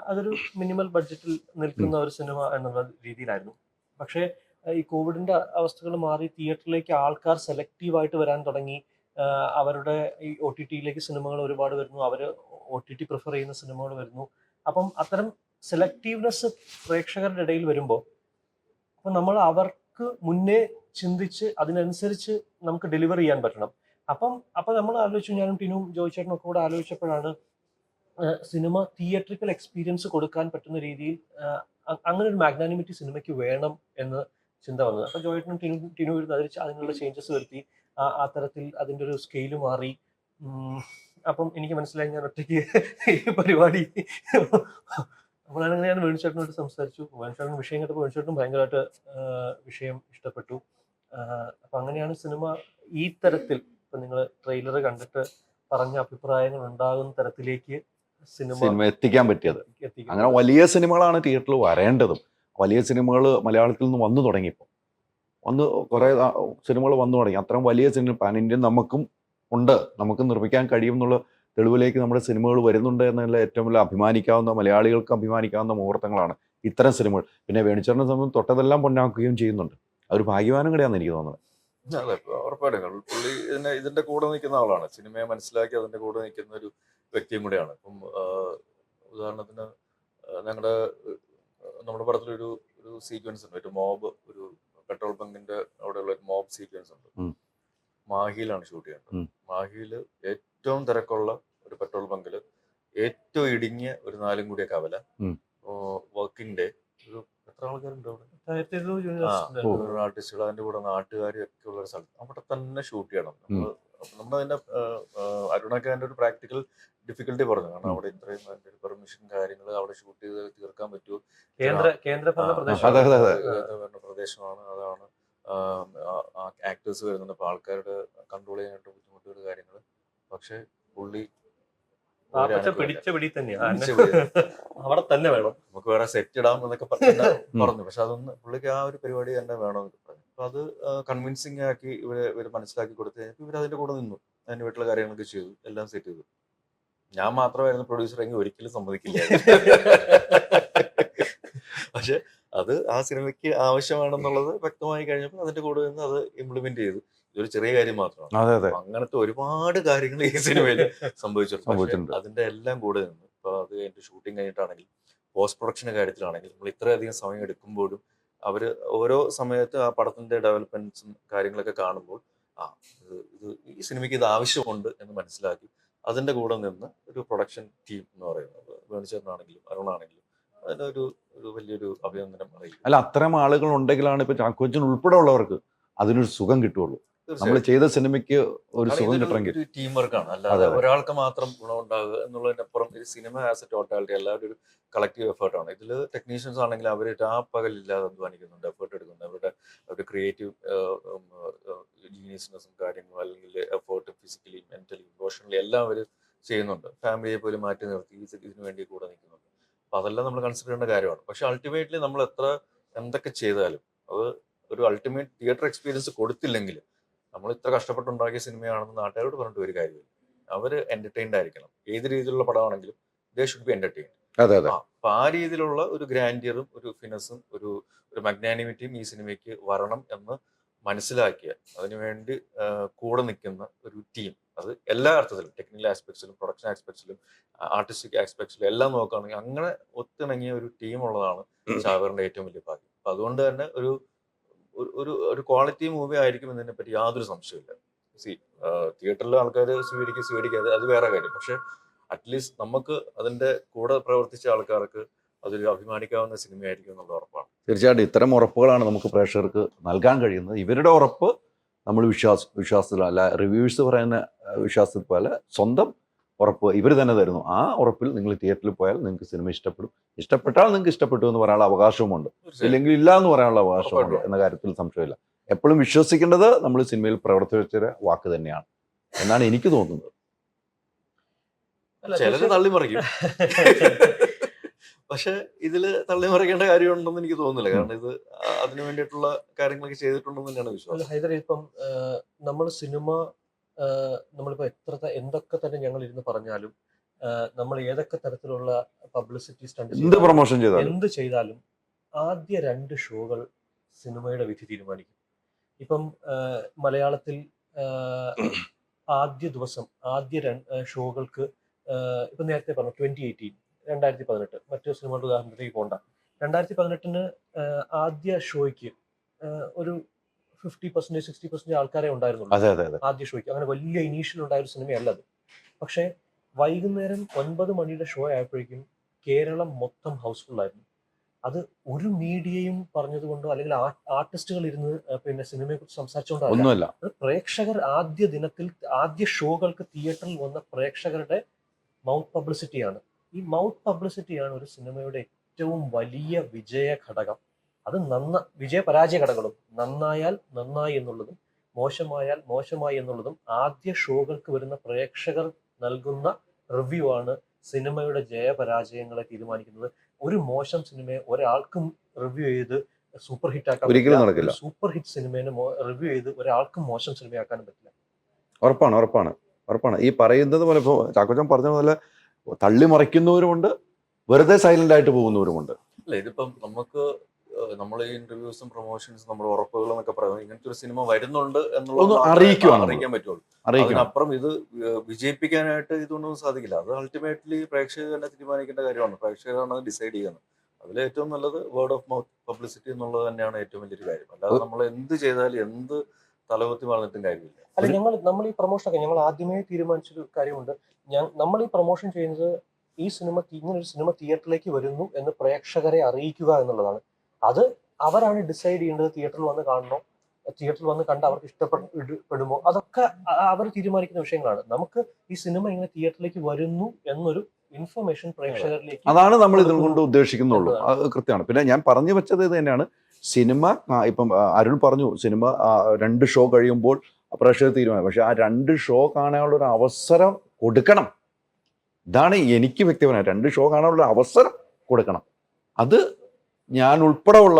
അതൊരു മിനിമൽ ബഡ്ജറ്റിൽ നിൽക്കുന്ന ഒരു സിനിമ എന്നുള്ള രീതിയിലായിരുന്നു. പക്ഷേ ഈ കോവിഡിന്റെ അവസ്ഥകൾ മാറി തിയേറ്ററിലേക്ക് ആൾക്കാർ സെലക്റ്റീവായിട്ട് വരാൻ തുടങ്ങി. അവരുടെ ഈ OTT-യിലേക്ക് സിനിമകൾ ഒരുപാട് വരുന്നു, അവർ OTT പ്രിഫർ ചെയ്യുന്ന സിനിമകൾ വരുന്നു. അപ്പം അത്തരം സെലക്റ്റീവ്നെസ് പ്രേക്ഷകരുടെ ഇടയിൽ വരുമ്പോൾ അപ്പം നമ്മൾ അവർക്ക് മുന്നേ ചിന്തിച്ച് അതിനനുസരിച്ച് നമുക്ക് ഡെലിവർ ചെയ്യാൻ പറ്റണം. അപ്പം നമ്മൾ ആലോചിച്ചു, ഞാനും ടിനും ജോയിച്ചേട്ടനും ഒക്കെ കൂടെ ആലോചിച്ചപ്പോഴാണ് സിനിമ തിയേറ്ററിക്കൽ എക്സ്പീരിയൻസ് കൊടുക്കാൻ പറ്റുന്ന രീതിയിൽ അങ്ങനെ ഒരു മാഗ്നാനിമിറ്റി സിനിമയ്ക്ക് വേണം എന്ന് ചിന്ത വന്നത്. അപ്പം ജോയിച്ചേട്ടനും ടിനും ഇരുന്ന് അതിനുള്ള ചേഞ്ചസ് വരുത്തി. ആ തരത്തിൽ അതിൻ്റെ ഒരു സ്കെയില് മാറി. അപ്പം എനിക്ക് മനസ്സിലായി ഞാൻ ഒറ്റയ്ക്ക് ഈ പരിപാടി അപ്പോഴാണെങ്കിൽ ഞാൻ വേണിച്ചേട്ടനോട് സംസാരിച്ചു. വേണിച്ചേട്ടൻ വിഷയം കേട്ടപ്പോൾ വേണിച്ചേട്ടനും ഭയങ്കരമായിട്ട് വിഷയം ഇഷ്ടപ്പെട്ടു. അപ്പം അങ്ങനെയാണ് സിനിമ ഈ തരത്തിൽ, ഇപ്പം നിങ്ങൾ ട്രെയിലർ കണ്ടിട്ട് പറഞ്ഞ അഭിപ്രായങ്ങൾ ഉണ്ടാകുന്ന തരത്തിലേക്ക് സിനിമ എത്തിക്കാൻ പറ്റിയത്. അങ്ങനെ വലിയ സിനിമകളാണ് തിയേറ്ററിൽ വരേണ്ടതും. വലിയ സിനിമകൾ മലയാളത്തിൽ നിന്ന് വന്നു തുടങ്ങിയപ്പോൾ കുറേ സിനിമകൾ വന്നു തുടങ്ങി. അത്രയും വലിയ സിനിമ പാൻ ഇന്ത്യൻ നമുക്കും ഉണ്ട്, നമുക്ക് നിർമ്മിക്കാൻ കഴിയും എന്നുള്ള തെളിവിലേക്ക് നമ്മുടെ സിനിമകൾ വരുന്നുണ്ട് എന്നുള്ള ഏറ്റവും വലിയ അഭിമാനിക്കാവുന്ന, മലയാളികൾക്ക് അഭിമാനിക്കാവുന്ന മുഹൂർത്തങ്ങളാണ് ഇത്തരം സിനിമകൾ. പിന്നെ വേണിച്ചേട്ടനെ സംബന്ധിച്ച് തൊട്ടതെല്ലാം പൊന്നാക്കുകയും ചെയ്യുന്നുണ്ട്. അതൊരു ഭാഗ്യവാനും കൂടെയാണെന്ന് എനിക്ക് തോന്നുന്നത്. അതെ, ഉറപ്പായിട്ടും പുള്ളി ഇതിന്റെ കൂടെ നിൽക്കുന്ന ആളാണ്. സിനിമയെ മനസ്സിലാക്കി അതിന്റെ കൂടെ നിൽക്കുന്ന ഒരു വ്യക്തിയും കൂടെയാണ്. ഇപ്പം ഉദാഹരണത്തിന് നമ്മുടെ പടത്തിലൊരു സീക്വൻസ് ഉണ്ട്, ഒരു മോബ്, ഒരു പെട്രോൾ ബങ്കിന്റെ അവിടെയുള്ള ഒരു മോബ് സീക്വൻസ് ഉണ്ട്. മാഹിയിലാണ് ഷൂട്ട് ചെയ്യേണ്ടത്. മാഹിയിൽ ഏറ്റവും തിരക്കുള്ള ഒരു പെട്രോൾ ബങ്കിൽ, ഏറ്റവും ഇടുങ്ങിയ ഒരു 4 കൂടിയ കവല, വർക്കിംഗ് ഡേ, ഒരു എത്ര ആൾക്കാരുണ്ട് അവിടെ, ആർട്ടിസ്റ്റുകൾ, അതിന്റെ കൂടെ നാട്ടുകാരും ഒക്കെ ഉള്ള ഒരു സ്ഥലത്ത് അവിടെ തന്നെ ഷൂട്ട് ചെയ്യണം. നമ്മളതിന്റെ അരുണൊക്കെ അതിന്റെ ഒരു പ്രാക്ടിക്കൽ ഡിഫിക്കൽട്ടി പറഞ്ഞു. കാരണം അവിടെ ഇത്രയും അതിന്റെ ഒരു പെർമിഷൻ കാര്യങ്ങൾ അവിടെ ഷൂട്ട് ചെയ്ത് തീർക്കാൻ പറ്റുമോ, കേന്ദ്രഭരണ പ്രദേശമാണ്, അതാണ് ആക്ടേഴ്സ് വരുന്നുണ്ട്, അപ്പോൾ ആൾക്കാരുടെ കൺട്രോൾ ചെയ്യാനായിട്ട് ബുദ്ധിമുട്ടുകൾ കാര്യങ്ങൾ. പക്ഷെ പുള്ളി പിടിച്ച പിടി തന്നെയാണ്, അവിടെ തന്നെ വേണം, നമുക്ക് വേറെ സെറ്റ് ഇടാം എന്നൊക്കെ പറഞ്ഞു. പക്ഷെ അതൊന്ന് പുള്ളിക്ക് ആ ഒരു പരിപാടി തന്നെ വേണമെന്നൊക്കെ പറഞ്ഞു. അപ്പൊ അത് കൺവിൻസിങ് ആക്കി ഇവര് മനസ്സിലാക്കി കൊടുത്തു കഴിഞ്ഞപ്പോൾ ഇവർ അതിന്റെ കൂടെ നിന്നു, അതിന്റെ വീട്ടിലെ കാര്യങ്ങളൊക്കെ ചെയ്തു, എല്ലാം സെറ്റ് ചെയ്തു. ഞാൻ മാത്രമായിരുന്നു പ്രൊഡ്യൂസർ എങ്കിൽ ഒരിക്കലും സമ്മതിക്കില്ല. പക്ഷെ അത് ആ സിനിമയ്ക്ക് ആവശ്യമാണെന്നുള്ളത് വ്യക്തമായി കഴിഞ്ഞപ്പോൾ അതിന്റെ കൂടെ നിന്ന് അത് ഇംപ്ലിമെന്റ് ചെയ്തു. ഇതൊരു ചെറിയ കാര്യം മാത്രമാണ്. അങ്ങനത്തെ ഒരുപാട് കാര്യങ്ങൾ ഈ സിനിമയിൽ സംഭവിച്ചിട്ടുണ്ട്. അതിന്റെ എല്ലാം കൂടെ നിന്ന് ഇപ്പൊ അത് എന്റെ ഷൂട്ടിംഗ് കഴിഞ്ഞിട്ടാണെങ്കിലും പോസ്റ്റ് പ്രൊഡക്ഷന്റെ കാര്യത്തിലാണെങ്കിലും നമ്മൾ ഇത്രയധികം സമയം എടുക്കുമ്പോഴും അവര് ഓരോ സമയത്ത് ആ പടത്തിന്റെ ഡെവലപ്മെന്റ്സും കാര്യങ്ങളൊക്കെ കാണുമ്പോൾ ഇത് ഈ സിനിമയ്ക്ക് ഇത് ആവശ്യമുണ്ട് എന്ന് മനസ്സിലാക്കി അതിന്റെ കൂടെ നിന്ന് ഒരു പ്രൊഡക്ഷൻ ടീം എന്ന് പറയുന്നത് വേണിച്ചേട്ടനാണെങ്കിലും അരുണാണെങ്കിലും അതിനൊരു വലിയൊരു അഭിനന്ദനം അറിയിക്കും. അല്ല, അത്തരം ആളുകൾ ഉണ്ടെങ്കിലാണ് ഇപ്പൊ ചാക്കോച്ചൻ ഉൾപ്പെടെ ഉള്ളവർക്ക് അതിനൊരു സുഖം കിട്ടുള്ളൂ. നമ്മൾ ചെയ്ത സിനിമയ്ക്ക് ഒരു സുഖം ഇതൊരു കിട്ടണമെങ്കിൽ. ഒരു ടീം വർക്കാണ്, അതെ അല്ലാതെ അതെ ഒരാൾക്ക് മാത്രം ഗുണമുണ്ടാകുക എന്നുള്ളതിനപ്പുറം ഒരു സിനിമ ആസ് എ ടോട്ടാലിറ്റി എല്ലാവരും ഒരു കളക്റ്റീവ് എഫേർട്ടാണ്. ഇതിൽ ടെക്നീഷ്യൻസ് ആണെങ്കിൽ അവർ രാപ്പകലില്ലാതെ അധ്വാനിക്കുന്നുണ്ട്, എഫേർട്ട് എടുക്കുന്നുണ്ട്. അവരുടെ ക്രിയേറ്റീവ് ജീനിയസ്നെസ്സും കാര്യങ്ങളും അല്ലെങ്കിൽ എഫേർട്ട് ഫിസിക്കലി മെന്റലി ഇമോഷണലി എല്ലാം അവർ ചെയ്യുന്നുണ്ട്. ഫാമിലിയെ പോലും മാറ്റി നിർത്തി ഇതിനു വേണ്ടി കൂടെ നിൽക്കുന്നുണ്ട്. അപ്പൊ അതെല്ലാം നമ്മൾ കൺസിഡർ ചെയ്യേണ്ട കാര്യമാണ്. പക്ഷെ അൾട്ടിമേറ്റ്ലി നമ്മൾ എന്തൊക്കെ ചെയ്താലും അത് ഒരു അൾട്ടിമേറ്റ് തിയേറ്റർ എക്സ്പീരിയൻസ് കൊടുത്തില്ലെങ്കിൽ നമ്മൾ ഇത്ര കഷ്ടപ്പെട്ടുണ്ടാക്കിയ സിനിമയാണെന്ന് നാട്ടുകാരോട് പറഞ്ഞിട്ട് ഒരു കാര്യമില്ല. അവര് എന്റർടൈൻഡ് ആയിരിക്കണം. ഏത് രീതിയിലുള്ള പടമാണെങ്കിലും ദേ ഷുഡ് ബി എന്റർടൈൻഡ്. അതെ അതെ അപ്പൊ ആ രീതിയിലുള്ള ഒരു ഗ്രാൻഡിയറും ഒരു ഫിനസും ഒരു മഗ്നാനിമിറ്റിയും ഈ സിനിമയ്ക്ക് വരണം എന്ന് മനസ്സിലാക്കിയ അതിനുവേണ്ടി കൂടെ നിൽക്കുന്ന ഒരു ടീം, അത് എല്ലാ അർത്ഥത്തിലും ടെക്നിക്കൽ ആസ്പെക്ട്സിലും പ്രൊഡക്ഷൻ ആസ്പെക്ട്സിലും ആർട്ടിസ്റ്റിക് ആസ്പെക്ട്സിലും എല്ലാം നോക്കുകയാണെങ്കിൽ അങ്ങനെ ഒത്തിണങ്ങിയ ഒരു ടീം ഉള്ളതാണ് ചാവേറിന്റെ ഏറ്റവും വലിയ ഭാഗ്യം. അപ്പൊ അതുകൊണ്ട് തന്നെ ഒരു ഒരു ഒരു ക്വാളിറ്റി മൂവി ആയിരിക്കും എന്നതിനെ പറ്റി യാതൊരു സംശയമില്ല. സി തിയേറ്ററിൽ ആൾക്കാർ സ്വീകരിക്കാതെ അത് വേറെ കാര്യം. പക്ഷെ അറ്റ്ലീസ്റ്റ് നമുക്ക് അതിന്റെ കൂടെ പ്രവർത്തിച്ച ആൾക്കാർക്ക് അതൊരു അഭിമാനിക്കാവുന്ന സിനിമയായിരിക്കും എന്നുള്ള ഉറപ്പാണ്. തീർച്ചയായിട്ടും ഇത്തരം ഉറപ്പുകളാണ് നമുക്ക് പ്രേക്ഷകർക്ക് നൽകാൻ കഴിയുന്നത്. ഇവരുടെ ഉറപ്പ് നമ്മൾ വിശ്വാസത്തിലല്ല, റിവ്യൂവേഴ്സ് പറയുന്ന വിശ്വാസത്തിൽ പോലെ സ്വന്തം ഉറപ്പ് ഇവർ തന്നെ തരുന്നു. ആ ഉറപ്പിൽ നിങ്ങൾ തിയേറ്ററിൽ പോയാൽ നിങ്ങൾക്ക് സിനിമ ഇഷ്ടപ്പെടും. ഇഷ്ടപ്പെട്ടാൽ നിങ്ങൾക്ക് ഇഷ്ടപ്പെട്ടു എന്ന് പറയാനുള്ള അവകാശവുമുണ്ട്, ഇല്ലെങ്കിൽ ഇല്ല എന്ന് പറയാനുള്ള അവകാശമുണ്ട് എന്ന കാര്യത്തിൽ സംശയമില്ല. എപ്പോഴും വിശ്വസിക്കേണ്ടത് നമ്മൾ സിനിമയിൽ പ്രവർത്തിച്ച വാക്ക് തന്നെയാണ് എന്നാണ് എനിക്ക് തോന്നുന്നത്. ചിലര് തള്ളിമറിക്കും, പക്ഷെ ഇതില് തള്ളിമറിക്കേണ്ട കാര്യമുണ്ടെന്ന് എനിക്ക് തോന്നുന്നില്ല. കാരണം ഇത് അതിനു വേണ്ടിയിട്ടുള്ള കാര്യങ്ങളൊക്കെ ചെയ്തിട്ടുണ്ടെന്ന് തന്നെയാണ് വിശ്വാസം. ഹൈദർ, ഇപ്പം നമ്മൾ സിനിമ നമ്മളിപ്പോ എന്തൊക്കെ തന്നെ ഞങ്ങൾ ഇരുന്ന് പറഞ്ഞാലും നമ്മൾ ഏതൊക്കെ തരത്തിലുള്ള പബ്ലിസിറ്റി എന്ത് പ്രൊമോഷൻ എന്ത് ചെയ്താലും ആദ്യ 2 ഷോകൾ സിനിമയുടെ വിധി തീരുമാനിക്കും. ഇപ്പം മലയാളത്തിൽ ആദ്യ ദിവസം ആദ്യ ഷോകൾക്ക് ഇപ്പം നേരത്തെ പറഞ്ഞു 2018 മറ്റു സിനിമകളുടെ ഉദാഹരണത്തിലേക്ക് പോകണ്ട. 2018 ആദ്യ ഷോയ്ക്ക് ഒരു 50% 60% ആൾക്കാരെ ഉണ്ടായിരുന്നുള്ളൂ ആദ്യ ഷോയ്ക്ക്. അങ്ങനെ വലിയ ഇനീഷ്യൽ ഉണ്ടായ ഒരു സിനിമയല്ല അത്. പക്ഷെ വൈകുന്നേരം 9 മണിയുടെ ഷോ ആയപ്പോഴേക്കും കേരളം മൊത്തം ഹൗസ്ഫുൾ ആയിരുന്നു. അത് ഒരു മീഡിയയും പറഞ്ഞതുകൊണ്ടോ അല്ലെങ്കിൽ ആർട്ടിസ്റ്റുകൾ ഇരുന്ന് പിന്നെ സിനിമയെ കുറിച്ച് സംസാരിച്ചുകൊണ്ടല്ല. അത് പ്രേക്ഷകർ ആദ്യ ദിനത്തിൽ ആദ്യ ഷോകൾക്ക് തിയേറ്ററിൽ വന്ന പ്രേക്ഷകരുടെ മൗത്ത് പബ്ലിസിറ്റിയാണ്. ഈ മൗത്ത് പബ്ലിസിറ്റിയാണ് ഒരു സിനിമയുടെ ഏറ്റവും വലിയ വിജയ ഘടകം. അത് വിജയ പരാജയ ഘടകങ്ങളും നന്നായാൽ നന്നായി എന്നുള്ളതും മോശമായാൽ മോശമായി എന്നുള്ളതും ആദ്യ ഷോകൾക്ക് വരുന്ന പ്രേക്ഷകർ നൽകുന്ന റിവ്യൂ ആണ് സിനിമയുടെ ജയപരാജയങ്ങളെ തീരുമാനിക്കുന്നത്. ഒരു മോശം സിനിമയെ ഒരാൾക്കും റിവ്യൂ ചെയ്ത് സൂപ്പർ ഹിറ്റ് ആക്കാൻ പറ്റില്ല. സൂപ്പർ ഹിറ്റ് സിനിമയെ റിവ്യൂ ചെയ്ത് ഒരാൾക്കും മോശം സിനിമയാക്കാനും പറ്റില്ല. ഉറപ്പാണ്. ഈ പറയുന്നത് പോലെ ഇപ്പോൾ ചാക്കോച്ചൻ പറഞ്ഞ പോലെ തള്ളിമറിക്കുന്നവരുമുണ്ട്, വെറുതെ സൈലന്റ് ആയിട്ട് പോകുന്നവരുമുണ്ട്. അല്ല, ഇതിപ്പം നമ്മൾ ഈ ഇന്റർവ്യൂസും പ്രൊമോഷൻസും നമ്മുടെ ഉറപ്പുകൾ എന്നൊക്കെ പറയുന്നത് ഇങ്ങനത്തെ ഒരു സിനിമ വരുന്നുണ്ട് എന്നുള്ളത് അറിയിക്കാൻ പറ്റുള്ളൂ. അതിനപ്പുറം ഇത് വിജയിപ്പിക്കാനായിട്ട് ഇതൊന്നും സാധിക്കില്ല. അത് അൾട്ടിമേറ്റ്ലി പ്രേക്ഷകർ തന്നെ തീരുമാനിക്കേണ്ട കാര്യമാണ്. പ്രേക്ഷകരാണ് അത് ഡിസൈഡ് ചെയ്യുന്നത്. അതിൽ ഏറ്റവും നല്ലത് വേർഡ് ഓഫ് മൗത്ത് പബ്ലിസിറ്റി എന്നുള്ളത് തന്നെയാണ് ഏറ്റവും വലിയൊരു കാര്യം. അല്ലാതെ നമ്മൾ എന്ത് ചെയ്താലും എന്ത് തലകുത്തി വളർന്നിട്ടും കാര്യമില്ല. അല്ല, നമ്മൾ ഈ പ്രൊമോഷനൊക്കെ ഞങ്ങൾ ആദ്യമേ തീരുമാനിച്ചൊരു കാര്യമുണ്ട്. നമ്മൾ ഈ പ്രൊമോഷൻ ചെയ്യുന്നത് ഈ സിനിമ ഇങ്ങനൊരു സിനിമ തിയേറ്ററിലേക്ക് വരുന്നു എന്ന് പ്രേക്ഷകരെ അറിയിക്കുക എന്നുള്ളതാണ്. അത് അവരാണ് ഡിസൈഡ് ചെയ്യേണ്ടത്. തിയേറ്ററിൽ വന്ന് കാണണോ, തിയേറ്ററിൽ വന്ന് കണ്ട് അവർക്ക് ഇഷ്ടപ്പെടുമോ, അതൊക്കെ അവർ തീരുമാനിക്കുന്ന വിഷയങ്ങളാണ്. നമുക്ക് ഈ സിനിമ ഇങ്ങനെ തിയേറ്ററിലേക്ക് വരുന്നു എന്നൊരു ഇൻഫർമേഷൻ പ്രേക്ഷകരിലേക്ക്, അതാണ് നമ്മൾ ഇതുകൊണ്ട് ഉദ്ദേശിക്കുന്നുള്ളൂ. അത് കൃത്യമാണ്. പിന്നെ ഞാൻ പറഞ്ഞു വെച്ചത് ഇത് തന്നെയാണ്. സിനിമ ഇപ്പം അരുൺ പറഞ്ഞു, സിനിമ 2 ഷോ കഴിയുമ്പോൾ പ്രേക്ഷകർ തീരുമാനം. പക്ഷെ ആ 2 ഷോ കാണാനുള്ള ഒരു അവസരം കൊടുക്കണം. ഇതാണ് എനിക്ക് വ്യക്തിപരമായി 2 ഷോ കാണാനുള്ള അവസരം കൊടുക്കണം. അത് ഞാൻ ഉൾപ്പെടെ ഉള്ള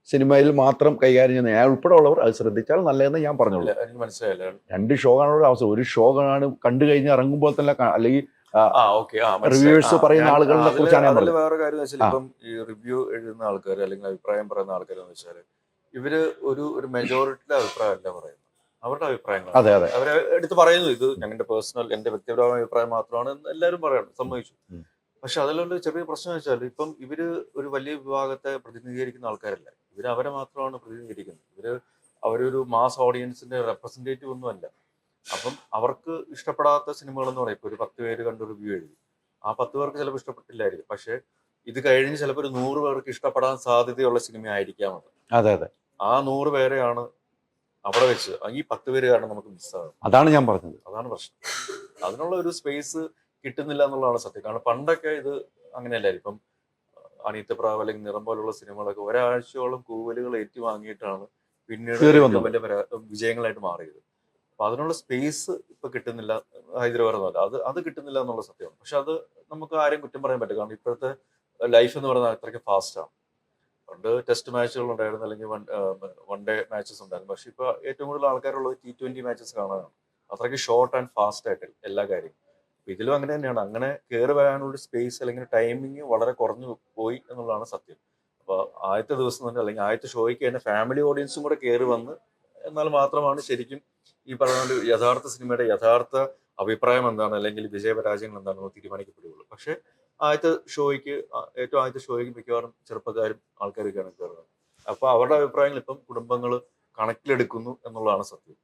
സിനിമയിൽ മാത്രം കൈകാര്യം ചെയ്യുന്ന ഞാൻ ഉൾപ്പെടെ ഉള്ളവർ അത് ശ്രദ്ധിച്ചാൽ നല്ലതെന്ന് ഞാൻ പറഞ്ഞോളൂ. എനിക്ക് മനസ്സിലായില്ല. 2 ഷോ കാണാനുള്ള അവസരം, ഒരു ഷോ കണ്ടു കഴിഞ്ഞ് ഇറങ്ങുമ്പോൾ തന്നെ അല്ലെങ്കിൽ റിവ്യൂവേഴ്സ് പറയുന്ന ആളുകളെ കുറിച്ചാണ് ഞാൻ പറഞ്ഞത്. വേറെ കാര്യം വെച്ചാൽ ഇപ്പം ഈ റിവ്യൂ എഴുതുന്ന ആൾക്കാർ അല്ലെങ്കിൽ അഭിപ്രായം പറയുന്ന ആൾക്കാർ എന്ന് വെച്ചാൽ ഇവര് ഒരു മെജോറിറ്റിയുടെ അഭിപ്രായമല്ല പറയുന്നത്, അവരുടെ അഭിപ്രായങ്ങൾ അവരെ എടുത്ത് പറയുന്നു. ഇത് ഞങ്ങളുടെ പേഴ്സണൽ എന്റെ വ്യക്തിപരമായ അഭിപ്രായം മാത്രമാണ് എന്ന് എല്ലാവരും പറയണം, സമ്മതിച്ചു. പക്ഷെ അതിലുള്ള ചെറിയ പ്രശ്നം വെച്ചാൽ ഇപ്പം ഇവര് ഒരു വലിയ വിഭാഗത്തെ പ്രതിനിധീകരിക്കുന്ന ആൾക്കാരല്ല. ഇവര് അവരെ മാത്രമാണ് പ്രതിനിധീകരിക്കുന്നത്. അവരൊരു മാസ് ഓഡിയൻസിന്റെ റെപ്രസെന്റേറ്റീവ് ഒന്നുമല്ല. അപ്പം അവർക്ക് ഇഷ്ടപ്പെടാത്ത സിനിമകൾ എന്ന് പറയും. ഇപ്പൊ ഒരു 10 പേര് കണ്ട് റിവ്യൂ എഴുതി, ആ 10 പേർക്ക് ചിലപ്പോൾ ഇഷ്ടപ്പെട്ടില്ലായിരിക്കും. പക്ഷെ ഇത് കഴിഞ്ഞ് ചിലപ്പോൾ ഒരു 100 പേർക്ക് ഇഷ്ടപ്പെടാൻ സാധ്യതയുള്ള സിനിമ ആയിരിക്കാം അത്. അതെ. ആ 100 പേരെയാണ് അവിടെ വെച്ച് ഈ 10 പേര് കാരണം നമുക്ക് മിസ്സാകും. അതാണ് ഞാൻ പറഞ്ഞത്. അതാണ് പ്രശ്നം. അതിനുള്ള ഒരു സ്പേസ് കിട്ടുന്നില്ല എന്നുള്ളതാണ് സത്യം. കാരണം പണ്ടൊക്കെ ഇത് അങ്ങനെയല്ലായിരുന്നു. ഇപ്പം അനിയത്തിപ്രാവ് അല്ലെങ്കിൽ നിറം പോലുള്ള സിനിമകളൊക്കെ ഒരാഴ്ചയോളം കൂവലുകൾ ഏറ്റുവാങ്ങിയിട്ടാണ് പിന്നീട് കേറി ഏറ്റവും വന്നത്. വലിയ വിജയങ്ങളായിട്ട് മാറിയത്. അപ്പൊ അതിനുള്ള സ്പേസ് ഇപ്പൊ കിട്ടുന്നില്ല. ഹൈദരാബാദ് എന്നല്ല, അത് കിട്ടുന്നില്ല എന്നുള്ള സത്യമാണ്. പക്ഷെ അത് നമുക്ക് ആരെയും കുറ്റം പറയാൻ പറ്റില്ല. കാരണം ഇപ്പോഴത്തെ ലൈഫ് എന്ന് പറയുന്നത് അത്രയ്ക്ക് ഫാസ്റ്റാണ്. പണ്ട് ടെസ്റ്റ് മാച്ചുകൾ ഉണ്ടായിരുന്നു, അല്ലെങ്കിൽ വൺ ഡേ മാച്ചസ് ഉണ്ടായിരുന്നു. പക്ഷെ ഇപ്പൊ ഏറ്റവും കൂടുതൽ ആൾക്കാരുള്ളത് T20 മാച്ചസ് കാണാനാണ്. അത്രയ്ക്ക് ഷോർട്ട് ആൻഡ് ഫാസ്റ്റ് ആയിട്ട് എല്ലാ കാര്യവും. അപ്പൊ ഇതിലും അങ്ങനെ തന്നെയാണ്. അങ്ങനെ കയറി വരാനുള്ള സ്പേസ് അല്ലെങ്കിൽ ടൈമിങ് വളരെ കുറഞ്ഞു പോയി എന്നുള്ളതാണ് സത്യം. അപ്പൊ ആദ്യത്തെ ദിവസം തന്നെ അല്ലെങ്കിൽ ആദ്യത്തെ ഷോയ്ക്ക് തന്നെ ഫാമിലി ഓഡിയൻസും കൂടെ കയറി വന്ന് എന്നാൽ മാത്രമാണ് ശരിക്കും ഈ പറയുന്ന ഒരു യഥാർത്ഥ സിനിമയുടെ യഥാർത്ഥ അഭിപ്രായം എന്താണ് അല്ലെങ്കിൽ വിജയപരാജയങ്ങൾ എന്താണെന്ന് തീരുമാനിക്കപ്പെടുകയുള്ളൂ. പക്ഷെ ആദ്യത്തെ ഷോയ്ക്ക് ഏറ്റവും ആദ്യത്തെ ഷോയ്ക്ക് മിക്കവാറും ചെറുപ്പക്കാരും ആൾക്കാരൊക്കെയാണ് കയറുന്നത്. അപ്പൊ അവരുടെ അഭിപ്രായങ്ങൾ ഇപ്പം കുടുംബങ്ങൾ കണക്കിലെടുക്കുന്നു എന്നുള്ളതാണ് സത്യം.